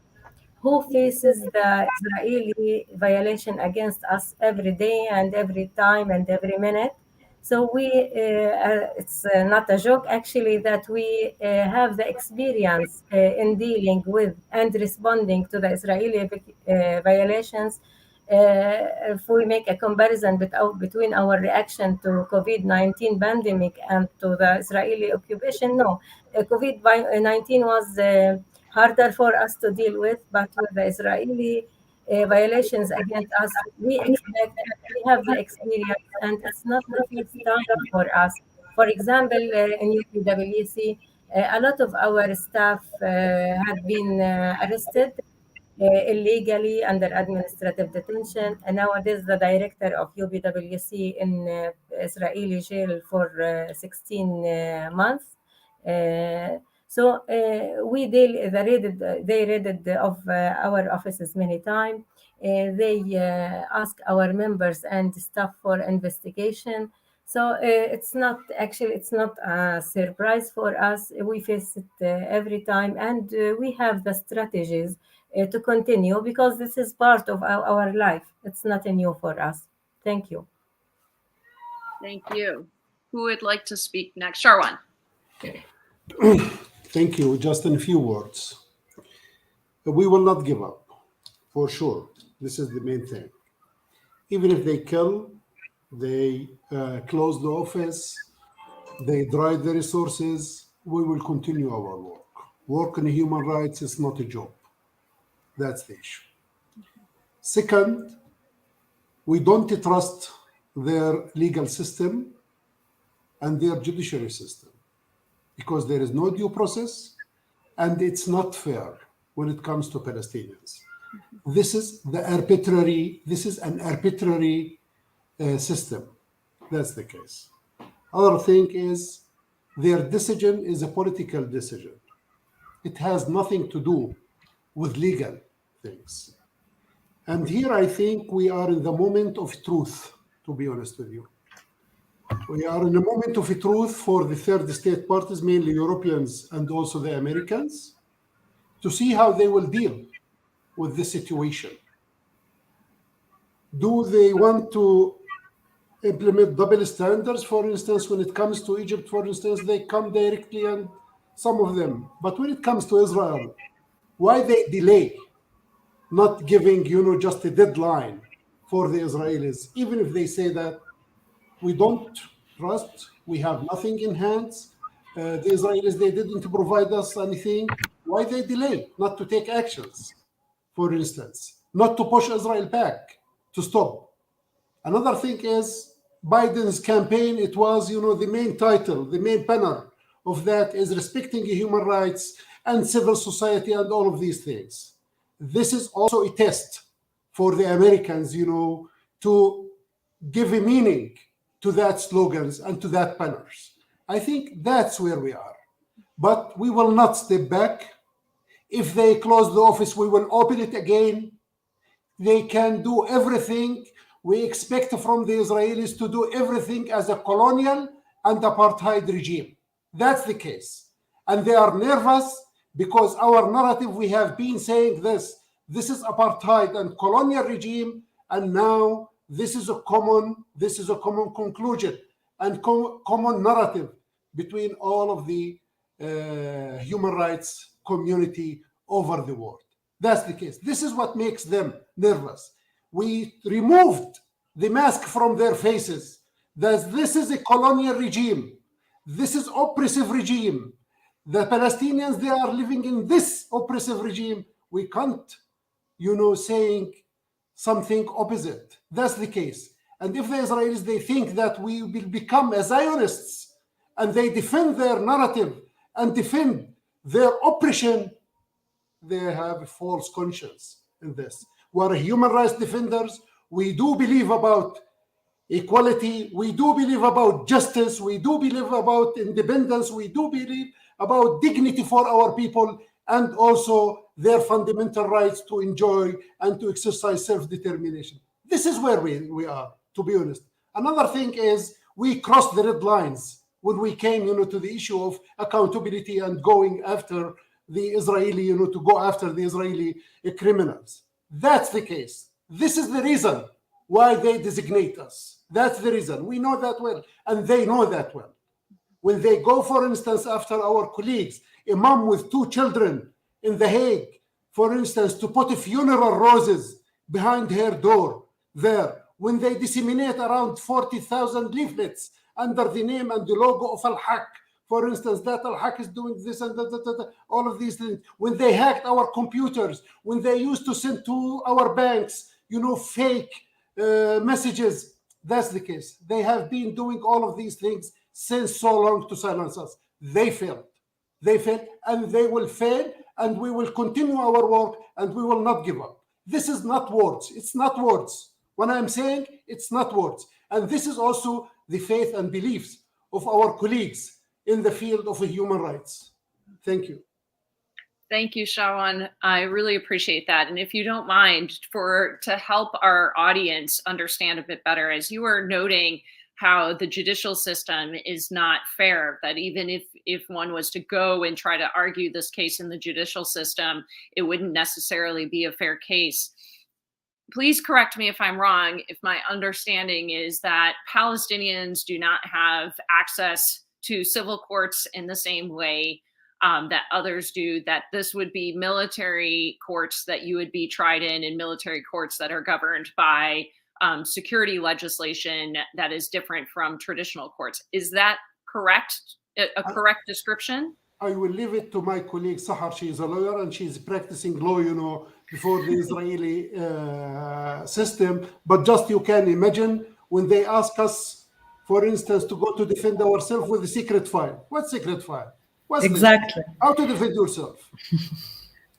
[SPEAKER 7] who faces the Israeli violation against us every day and every time and every minute. So it's not a joke actually that we have the experience in dealing with and responding to the Israeli violations. If we make a comparison between our reaction to COVID-19 pandemic and to the Israeli occupation, no, COVID-19 was harder for us to deal with, but with the Israeli violations against us, we have the experience, and it's not the first time for us. For example, in UPWC, a lot of our staff had been arrested illegally under administrative detention, and nowadays the director of UPWC in Israeli jail for 16 months. So they raided of our offices many times. They ask our members and staff for investigation. So it's not a surprise for us. We face it every time, and we have the strategies to continue because this is part of our life. It's not new for us. Thank you.
[SPEAKER 10] Thank you. Who would like to speak next? Shawan.
[SPEAKER 5] Thank you. Just in a few words. We will not give up, for sure. This is the main thing. Even if they kill, they close the office, they drive the resources, we will continue our work. Work in human rights is not a job. That's the issue. Second, we don't trust their legal system and their judiciary system because there is no due process and it's not fair when it comes to Palestinians. This is an arbitrary system. That's the case. Other thing is their decision is a political decision. It has nothing to do with legal things. And here I think we are in the moment of truth, to be honest with you. We are in a moment of truth for the third state parties, mainly Europeans and also the Americans, to see how they will deal with this situation. Do they want to implement double standards? For instance, when it comes to Egypt, for instance, they come directly and some of them. But when it comes to Israel, why they delay not giving, just a deadline for the Israelis, even if they say that we don't trust, we have nothing in hands, the Israelis, they didn't provide us anything. Why they delay not to take actions, for instance, not to push Israel back, to stop? Another thing is Biden's campaign, it was, the main title, the main banner of that is respecting human rights and civil society and all of these things. This is also a test for the Americans, to give a meaning to that slogans and to that banners. I think that's where we are. But we will not step back. If they close the office, we will open it again. They can do everything. We expect from the Israelis to do everything as a colonial and apartheid regime. That's the case. And they are nervous because our narrative, we have been saying this is apartheid and colonial regime, and now this is a common conclusion and common narrative between all of the human rights community over the world. That's the case. This is what makes them nervous. We removed the mask from their faces. That this is a colonial regime. This is oppressive regime. The Palestinians, they are living in this oppressive regime. We can't, saying something opposite. That's the case. And if the Israelis, they think that we will become as Zionists and they defend their narrative and defend their oppression, they have a false conscience in this. We're human rights defenders. We do believe about equality. We do believe about justice. We do believe about independence. We do believe about dignity for our people and also their fundamental rights to enjoy and to exercise self-determination. This is where we are, to be honest. Another thing is we crossed the red lines when we came, to the issue of accountability and going after the Israeli, to go after the Israeli criminals. That's the case. This is the reason why they designate us. That's the reason. We know that well, and they know that well. When they go, for instance, after our colleagues, a mom with 2 children in The Hague, for instance, to put funeral roses behind her door there, when they disseminate around 40,000 leaflets under the name and the logo of Al-Haq, for instance, that Al-Haq is doing this and all of these things, when they hacked our computers, when they used to send to our banks, fake messages, that's the case. They have been doing all of these things since so long to silence us. They failed. They failed, and they will fail, and we will continue our work, and we will not give up. This is not words. It's not words. When I'm saying, it's not words. And this is also the faith and beliefs of our colleagues in the field of human rights. Thank you.
[SPEAKER 10] Thank you, Shawan. I really appreciate that. And if you don't mind, to help our audience understand a bit better, as you were noting how the judicial system is not fair, that even if one was to go and try to argue this case in the judicial system, it wouldn't necessarily be a fair case. Please correct me if I'm wrong, if my understanding is that Palestinians do not have access to civil courts in the same way that others do, that this would be military courts that you would be tried in military courts that are governed by security legislation that is different from traditional courts. Is that correct? A correct description?
[SPEAKER 5] I will leave it to my colleague Sahar. She is a lawyer and she's practicing law, before the Israeli system. But just you can imagine when they ask us, for instance, to go to defend ourselves with a secret file. What secret file? What's
[SPEAKER 9] Exactly.
[SPEAKER 5] this? How to defend yourself?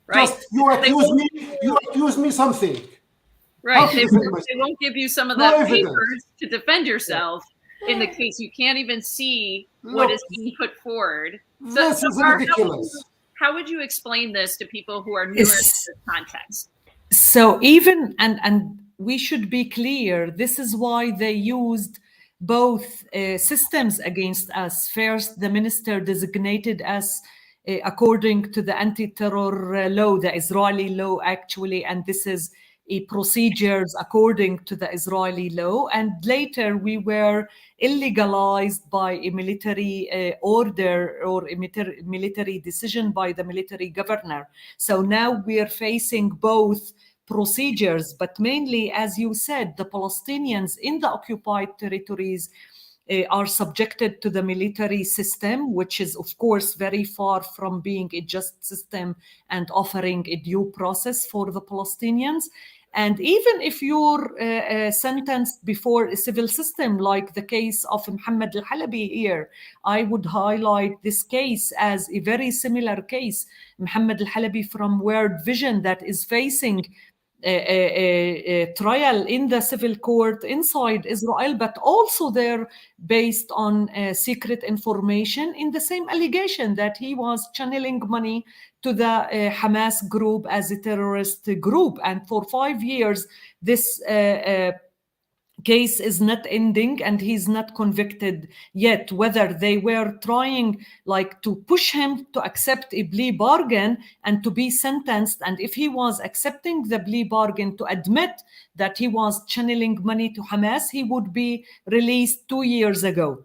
[SPEAKER 10] Right.
[SPEAKER 5] Just you accuse me something.
[SPEAKER 10] Right. They won't give you some of that papers to defend yourself in the case you can't even see what is being put forward. So,
[SPEAKER 5] This is ridiculous.
[SPEAKER 10] How would you explain this to people who are newer to this context?
[SPEAKER 9] So even, and we should be clear, this is why they used both systems against us. First, the minister designated us according to the anti-terror law, the Israeli law actually, and this is procedures according to the Israeli law. And later we were illegalized by a military order or a military decision by the military governor. So now we are facing both procedures, but mainly, as you said, the Palestinians in the occupied territories are subjected to the military system, which is, of course, very far from being a just system and offering a due process for the Palestinians. And even if you're sentenced before a civil system, like the case of Mohammed al-Halabi here, I would highlight this case as a very similar case. Mohammed al-Halabi from World Vision that is facing a trial in the civil court inside Israel, but also they're based on secret information in the same allegation that he was channeling money to the Hamas group as a terrorist group. And for 5 years, this case is not ending and he's not convicted yet. Whether they were trying to push him to accept a plea bargain and to be sentenced, and if he was accepting the plea bargain to admit that he was channeling money to Hamas, he would be released 2 years ago.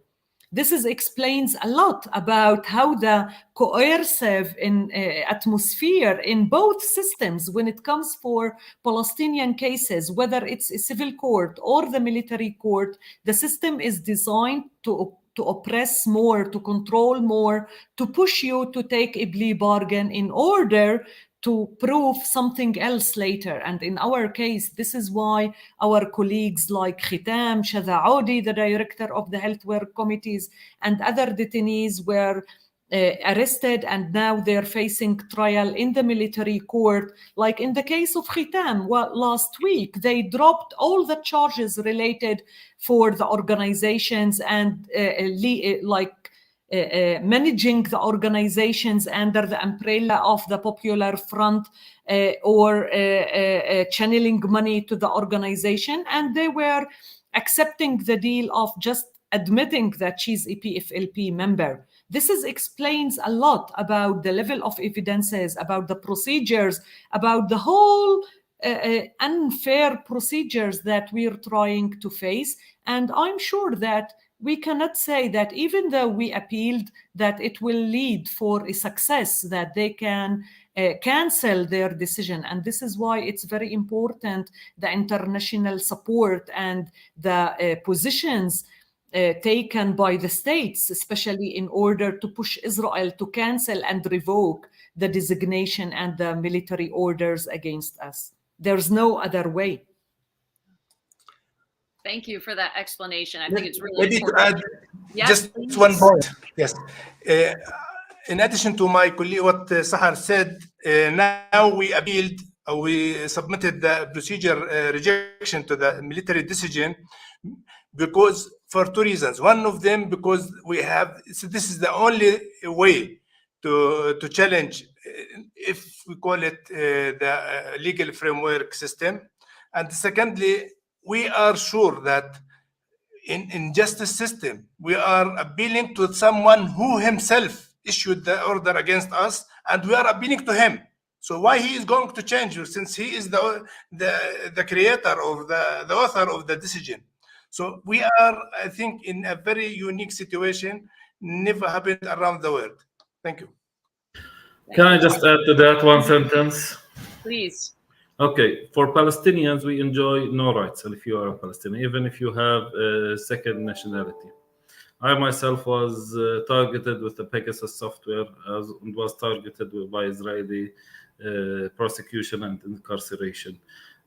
[SPEAKER 9] This explains a lot about how the coercive atmosphere in both systems, when it comes for Palestinian cases, whether it's a civil court or the military court, the system is designed to oppress more, to control more, to push you to take a plea bargain in order to prove something else later. And in our case, this is why our colleagues like Khitam, Shadha, the director of the health work committees, and other detainees were arrested, and now they're facing trial in the military court. Like in the case of Khitam, last week, they dropped all the charges related for the organizations and managing the organizations under the umbrella of the Popular Front or channeling money to the organization. And they were accepting the deal of just admitting that she's a PFLP member. This explains a lot about the level of evidences, about the procedures, about the whole unfair procedures that we're trying to face. And I'm sure that we cannot say that even though we appealed, that it will lead for a success, that they can cancel their decision. And this is why it's very important, the international support and the positions taken by the states, especially in order to push Israel to cancel and revoke the designation and the military orders against us. There's no other way.
[SPEAKER 10] Thank you for that explanation. I think it's really
[SPEAKER 3] maybe
[SPEAKER 10] important.
[SPEAKER 3] To add just please. One point. Yes. In addition to my colleague, what Sahar said, now we appealed, we submitted the procedure rejection to the military decision because for two reasons. One of them, because we have, so this is the only way to challenge, if we call it the legal framework system. And secondly, we are sure that in justice system, we are appealing to someone who himself issued the order against us, and we are appealing to him. So why he is going to change, since he is the creator or the author of the decision? So we are, I think, in a very unique situation. never happened around the world. Thank you.
[SPEAKER 4] Can I just add to that one sentence?
[SPEAKER 10] Please.
[SPEAKER 4] Okay, for Palestinians, we enjoy no rights if you are a Palestinian, even if you have a second nationality. I myself was targeted with the Pegasus software and was targeted by Israeli prosecution and incarceration.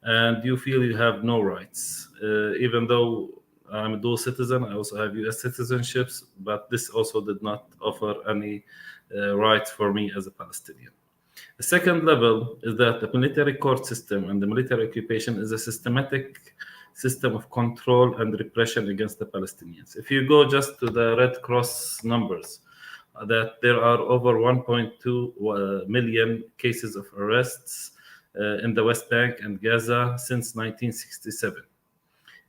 [SPEAKER 4] And you feel you have no rights. Even though I'm a dual citizen, I also have US citizenships, but this also did not offer any rights for me as a Palestinian. The second level is that the military court system and the military occupation is a systematic system of control and repression against the Palestinians. If you go just to the Red Cross numbers, that there are over 1.2 million cases of arrests in the West Bank and Gaza since 1967.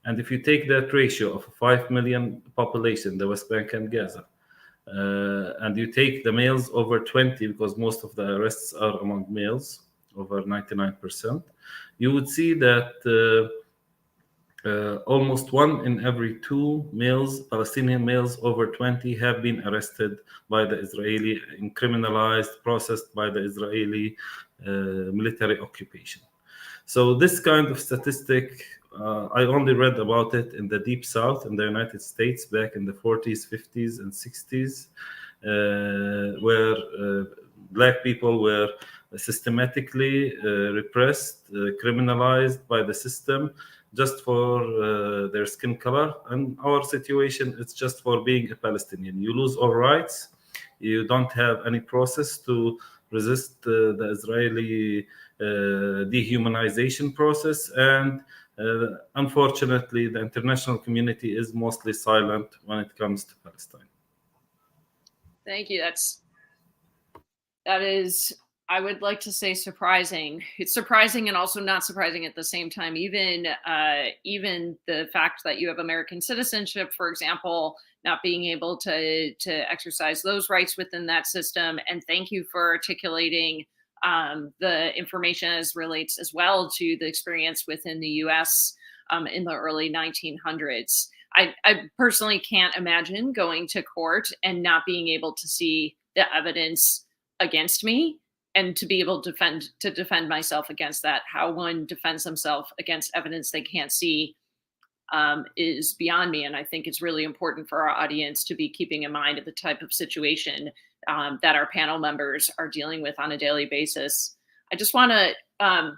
[SPEAKER 4] And if you take that ratio of 5 million population, the West Bank and Gaza, and you take the males over 20, because most of the arrests are among males, over 99%, you would see that almost 1 in every 2 males, Palestinian males over 20, have been arrested by the Israeli and criminalized, processed by the Israeli military occupation. So this kind of statistic, I only read about it in the Deep South in the United States back in the 40s, 50s, and 60s, where Black people were systematically repressed, criminalized by the system just for their skin color. And our situation, it's just for being a Palestinian. You lose all rights. You don't have any process to resist the Israeli dehumanization process. And unfortunately, the international community is mostly silent when it comes to Palestine.
[SPEAKER 10] Thank you. That is, I would like to say, surprising. It's surprising and also not surprising at the same time. Even the fact that you have American citizenship, for example, not being able to exercise those rights within that system. And thank you for articulating the information as relates as well to the experience within the U.S. In the early 1900s. I personally can't imagine going to court and not being able to see the evidence against me and to be able to defend myself against that. How one defends themselves against evidence they can't see is beyond me. And I think it's really important for our audience to be keeping in mind of the type of situation that our panel members are dealing with on a daily basis. I just want to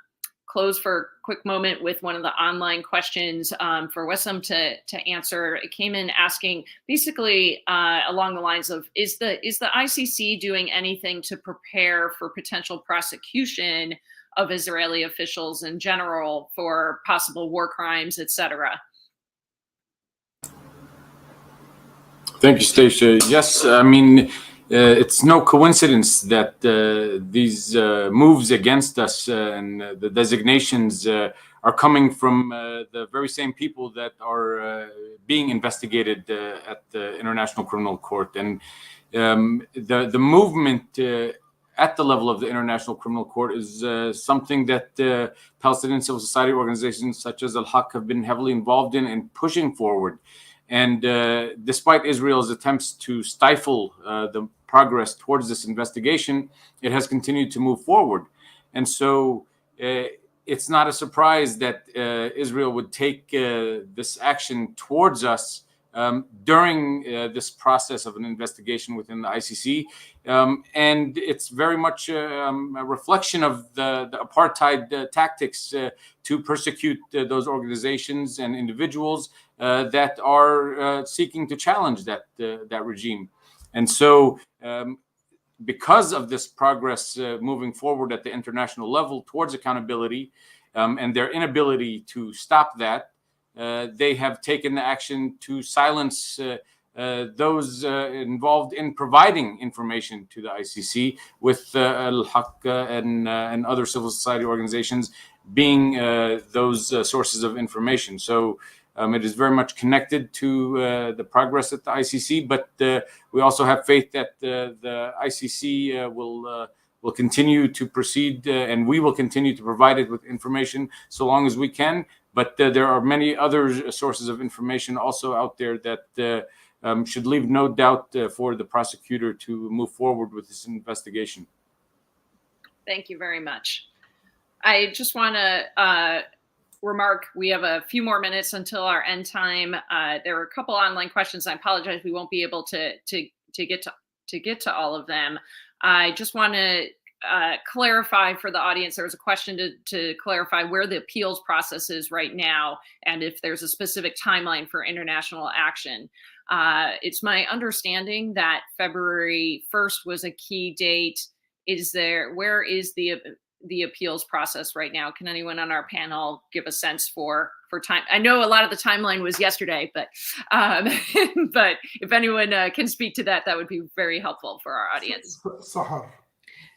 [SPEAKER 10] close for a quick moment with one of the online questions for Wissam to answer. It came in asking basically along the lines of, is the ICC doing anything to prepare for potential prosecution of Israeli officials in general for possible war crimes, etc.?
[SPEAKER 6] Thank you, Stacia. Yes, I mean, it's no coincidence that these moves against us and the designations are coming from the very same people that are being investigated at the International Criminal Court. And the movement at the level of the International Criminal Court is something that Palestinian civil society organizations such as Al-Haq have been heavily involved in and pushing forward. And despite Israel's attempts to stifle the progress towards this investigation, it has continued to move forward. And so it's not a surprise that Israel would take this action towards us during this process of an investigation within the ICC. And it's very much a reflection of the apartheid tactics to persecute those organizations and individuals that are seeking to challenge that regime. And so because of this progress moving forward at the international level towards accountability and their inability to stop that, they have taken the action to silence those involved in providing information to the ICC, with Al-Haq and other civil society organizations being those sources of information. So it is very much connected to the progress at the ICC, but we also have faith that the ICC will continue to proceed, and we will continue to provide it with information so long as we can. But there are many other sources of information also out there that should leave no doubt for the prosecutor to move forward with this investigation.
[SPEAKER 10] Thank you very much. I just want to remark, we have a few more minutes until our end time. There are a couple online questions. I apologize, we won't be able to get to all of them. I just want to clarify for the audience. There was a question to clarify where the appeals process is right now, and if there's a specific timeline for international action. It's my understanding that February 1st was a key date. Where is the appeals process right now? Can anyone on our panel give a sense for time? I know a lot of the timeline was yesterday, but but if anyone can speak to that, that would be very helpful for our audience.
[SPEAKER 5] Sahar.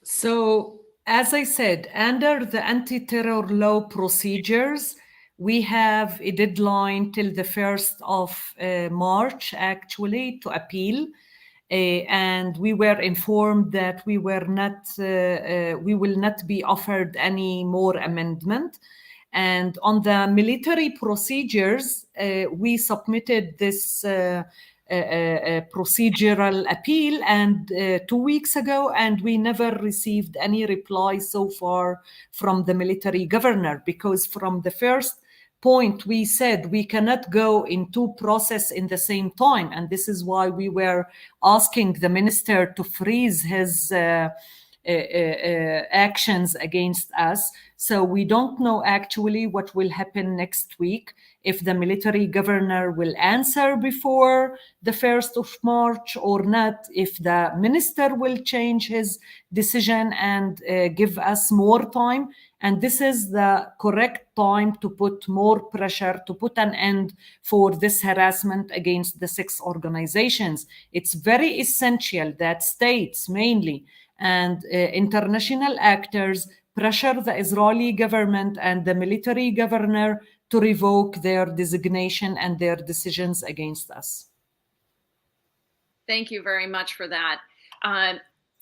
[SPEAKER 9] So, as I said, under the anti-terror law procedures, we have a deadline till the 1st of March, actually, to appeal. And we were informed that we will not be offered any more amendment. And on the military procedures, we submitted this procedural appeal 2 weeks ago, and we never received any reply so far from the military governor, because from the first point we said we cannot go in two processes in the same time, and this is why we were asking the minister to freeze his actions against us. So we don't know actually what will happen next week, if the military governor will answer before the 1st of March or not, if the minister will change his decision and give us more time. And this is the correct time to put more pressure, to put an end for this harassment against the 6 organizations. It's very essential that states mainly and international actors pressure the Israeli government and the military governor to revoke their designation and their decisions against us.
[SPEAKER 10] Thank you very much for that.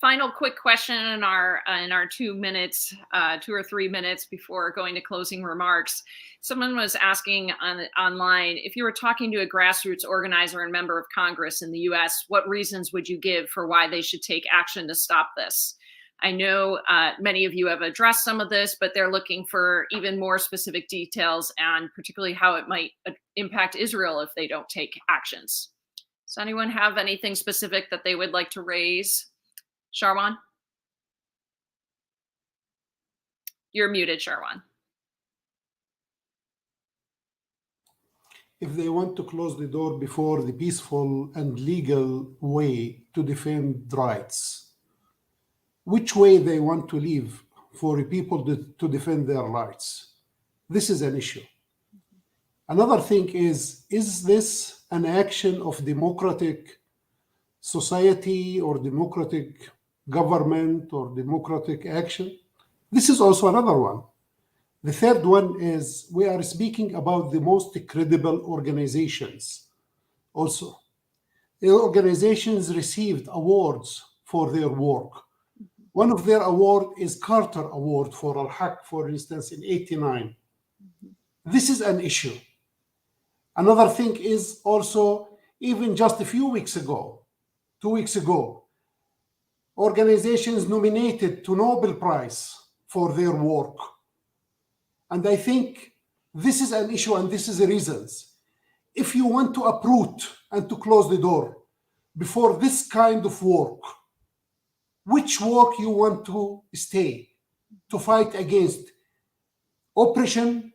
[SPEAKER 10] Final quick question in our 2 minutes, 2 or 3 minutes before going to closing remarks. Someone was asking online, if you were talking to a grassroots organizer and member of Congress in the US, what reasons would you give for why they should take action to stop this? I know many of you have addressed some of this, but they're looking for even more specific details, and particularly how it might impact Israel if they don't take actions. Does anyone have anything specific that they would like to raise? Shawan? You're muted, Shawan.
[SPEAKER 5] If they want to close the door before the peaceful and legal way to defend rights, which way they want to leave for people to defend their rights? This is an issue. Another thing is this an action of democratic society or democratic government or democratic action? This is also another one. The third one is we are speaking about the most credible organizations. Also, the organizations received awards for their work. One of their awards is Carter Award for Al-Haq, for instance, in '89. This is an issue. Another thing is also, even just a few weeks ago, 2 weeks ago, organizations nominated to Nobel Prize for their work. And I think this is an issue, and this is the reasons. If you want to uproot and to close the door before this kind of work, which work you want to stay, to fight against oppression,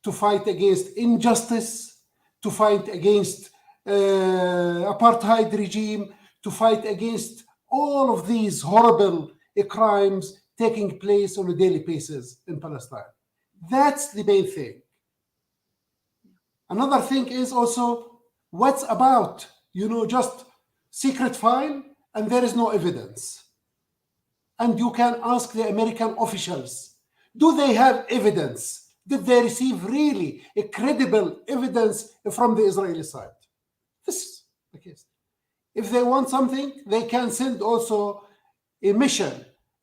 [SPEAKER 5] to fight against injustice, to fight against apartheid regime, to fight against all of these horrible crimes taking place on a daily basis in Palestine. That's the main thing. Another thing is also what's about, just secret file and there is no evidence. And you can ask the American officials, do they have evidence? Did they receive really a credible evidence from the Israeli side? This is the case. If they want something, they can send also a mission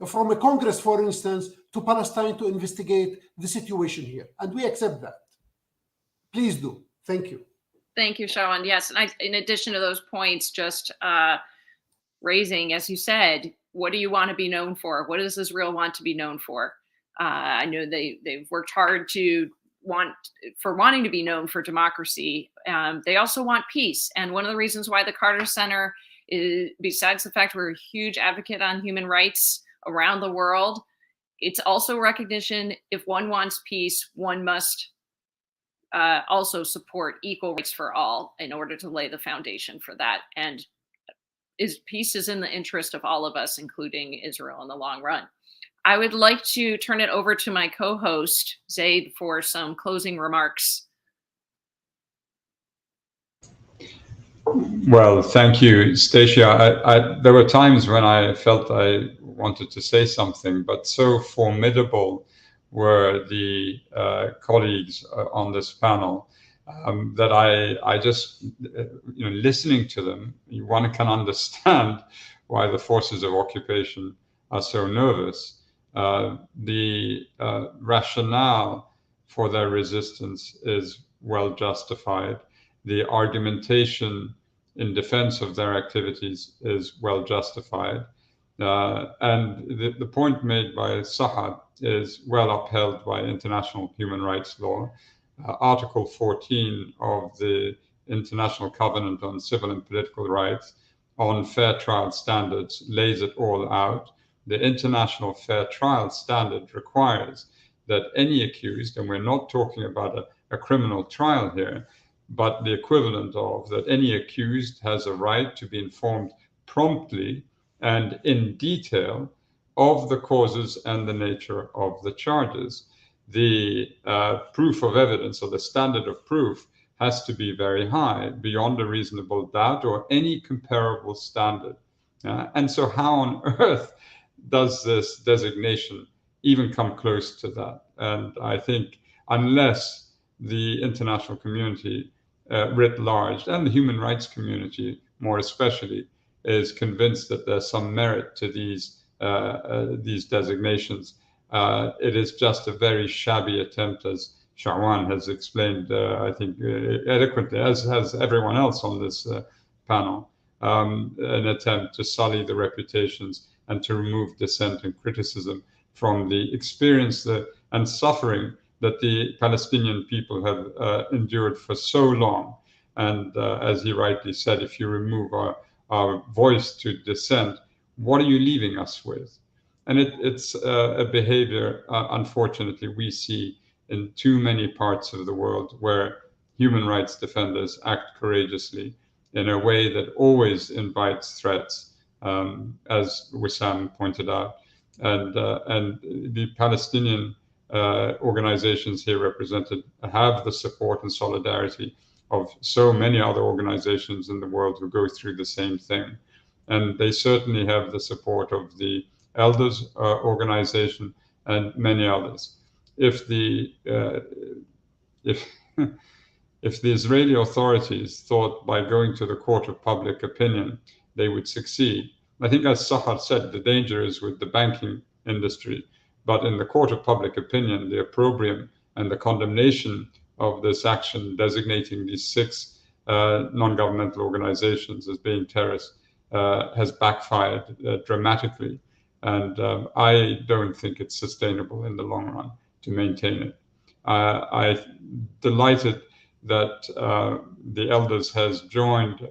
[SPEAKER 5] from a Congress, for instance, to Palestine to investigate the situation here. And we accept that. Please do. Thank you.
[SPEAKER 10] Thank you, Shawan. Yes, and in addition to those points, just raising, as you said, what do you want to be known for? What does Israel want to be known for? I know they've worked hard wanting to be known for democracy. They also want peace. And one of the reasons why the Carter Center is, besides the fact we're a huge advocate on human rights around the world, it's also recognition if one wants peace, one must also support equal rights for all in order to lay the foundation for that. And peace is in the interest of all of us, including Israel in the long run. I would like to turn it over to my co-host, Zeid, for some closing remarks.
[SPEAKER 2] Well, thank you, Stacia. There were times when I felt I wanted to say something, but so formidable were the colleagues on this panel that I just, listening to them, one can understand why the forces of occupation are so nervous. The rationale for their resistance is well justified. The argumentation in defense of their activities is well justified. And the point made by Sahar is well upheld by international human rights law. Article 14 of the International Covenant on Civil and Political Rights on fair trial standards lays it all out. The International Fair Trial Standard requires that any accused, and we're not talking about a criminal trial here, but the equivalent of that any accused has a right to be informed promptly and in detail of the causes and the nature of the charges. The proof of evidence, or the standard of proof, has to be very high, beyond a reasonable doubt or any comparable standard. And so how on earth does this designation even come close to that? And I think unless the international community writ large, and the human rights community more especially, is convinced that there's some merit to these designations, it is just a very shabby attempt, as Shawan has explained, I think, eloquently, as has everyone else on this panel, an attempt to sully the reputations and to remove dissent and criticism from the experience and suffering that the Palestinian people have endured for so long. And as he rightly said, if you remove our voice to dissent, what are you leaving us with? And it's a behavior, unfortunately, we see in too many parts of the world where human rights defenders act courageously in a way that always invites threats, as Wissam pointed out. And the Palestinian organizations here represented have the support and solidarity of so many other organizations in the world who go through the same thing. And they certainly have the support of the Elders organization and many others. If the Israeli authorities thought by going to the court of public opinion they would succeed, I think, as Sahar said, the danger is with the banking industry. But in the court of public opinion, the opprobrium and the condemnation of this action, designating these 6 non-governmental organizations as being terrorists, has backfired dramatically. And I don't think it's sustainable in the long run to maintain it. I'm delighted that the Elders has joined,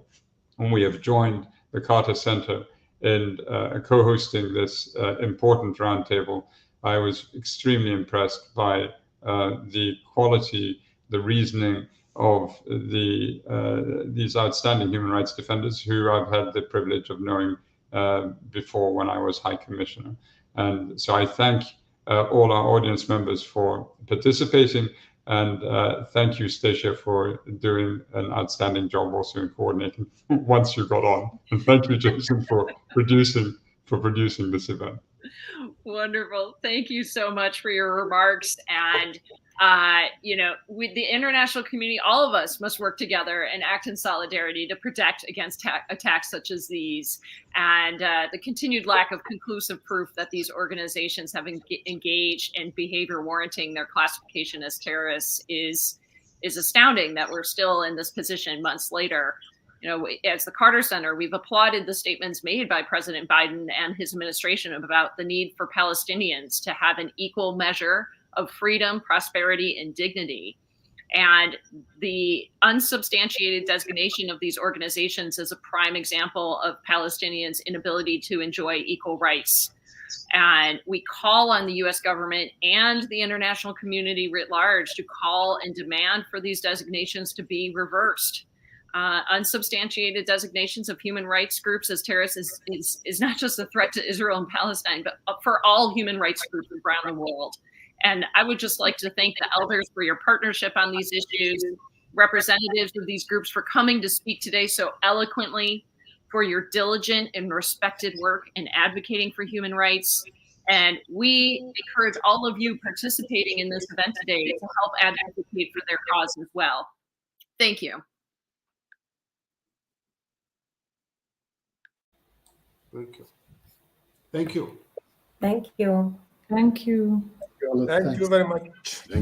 [SPEAKER 2] and we have joined the Carter Center in co-hosting this important roundtable. I was extremely impressed by the quality, the reasoning of these outstanding human rights defenders who I've had the privilege of knowing before when I was High Commissioner. And so I thank all our audience members for participating, and thank you, Stacia, for doing an outstanding job also in coordinating once you got on. And thank you, Jason, for producing this event.
[SPEAKER 10] Wonderful. Thank you so much for your remarks. And, with the international community, all of us must work together and act in solidarity to protect against attacks such as these. And the continued lack of conclusive proof that these organizations have engaged in behavior warranting their classification as terrorists is is astounding that we're still in this position months later. You know, as the Carter Center, we've applauded the statements made by President Biden and his administration about the need for Palestinians to have an equal measure of freedom, prosperity, and dignity. And the unsubstantiated designation of these organizations is a prime example of Palestinians' inability to enjoy equal rights. And we call on the US government and the international community writ large to call and demand for these designations to be reversed. Unsubstantiated designations of human rights groups as terrorists is not just a threat to Israel and Palestine, but for all human rights groups around the world. And I would just like to thank the elders for your partnership on these issues, representatives of these groups for coming to speak today so eloquently, for your diligent and respected work in advocating for human rights. And we encourage all of you participating in this event today to help advocate for their cause as well. Thank you.
[SPEAKER 5] Thank you. Thank you.
[SPEAKER 7] Thank you.
[SPEAKER 9] Thank you.
[SPEAKER 3] Thank you very much.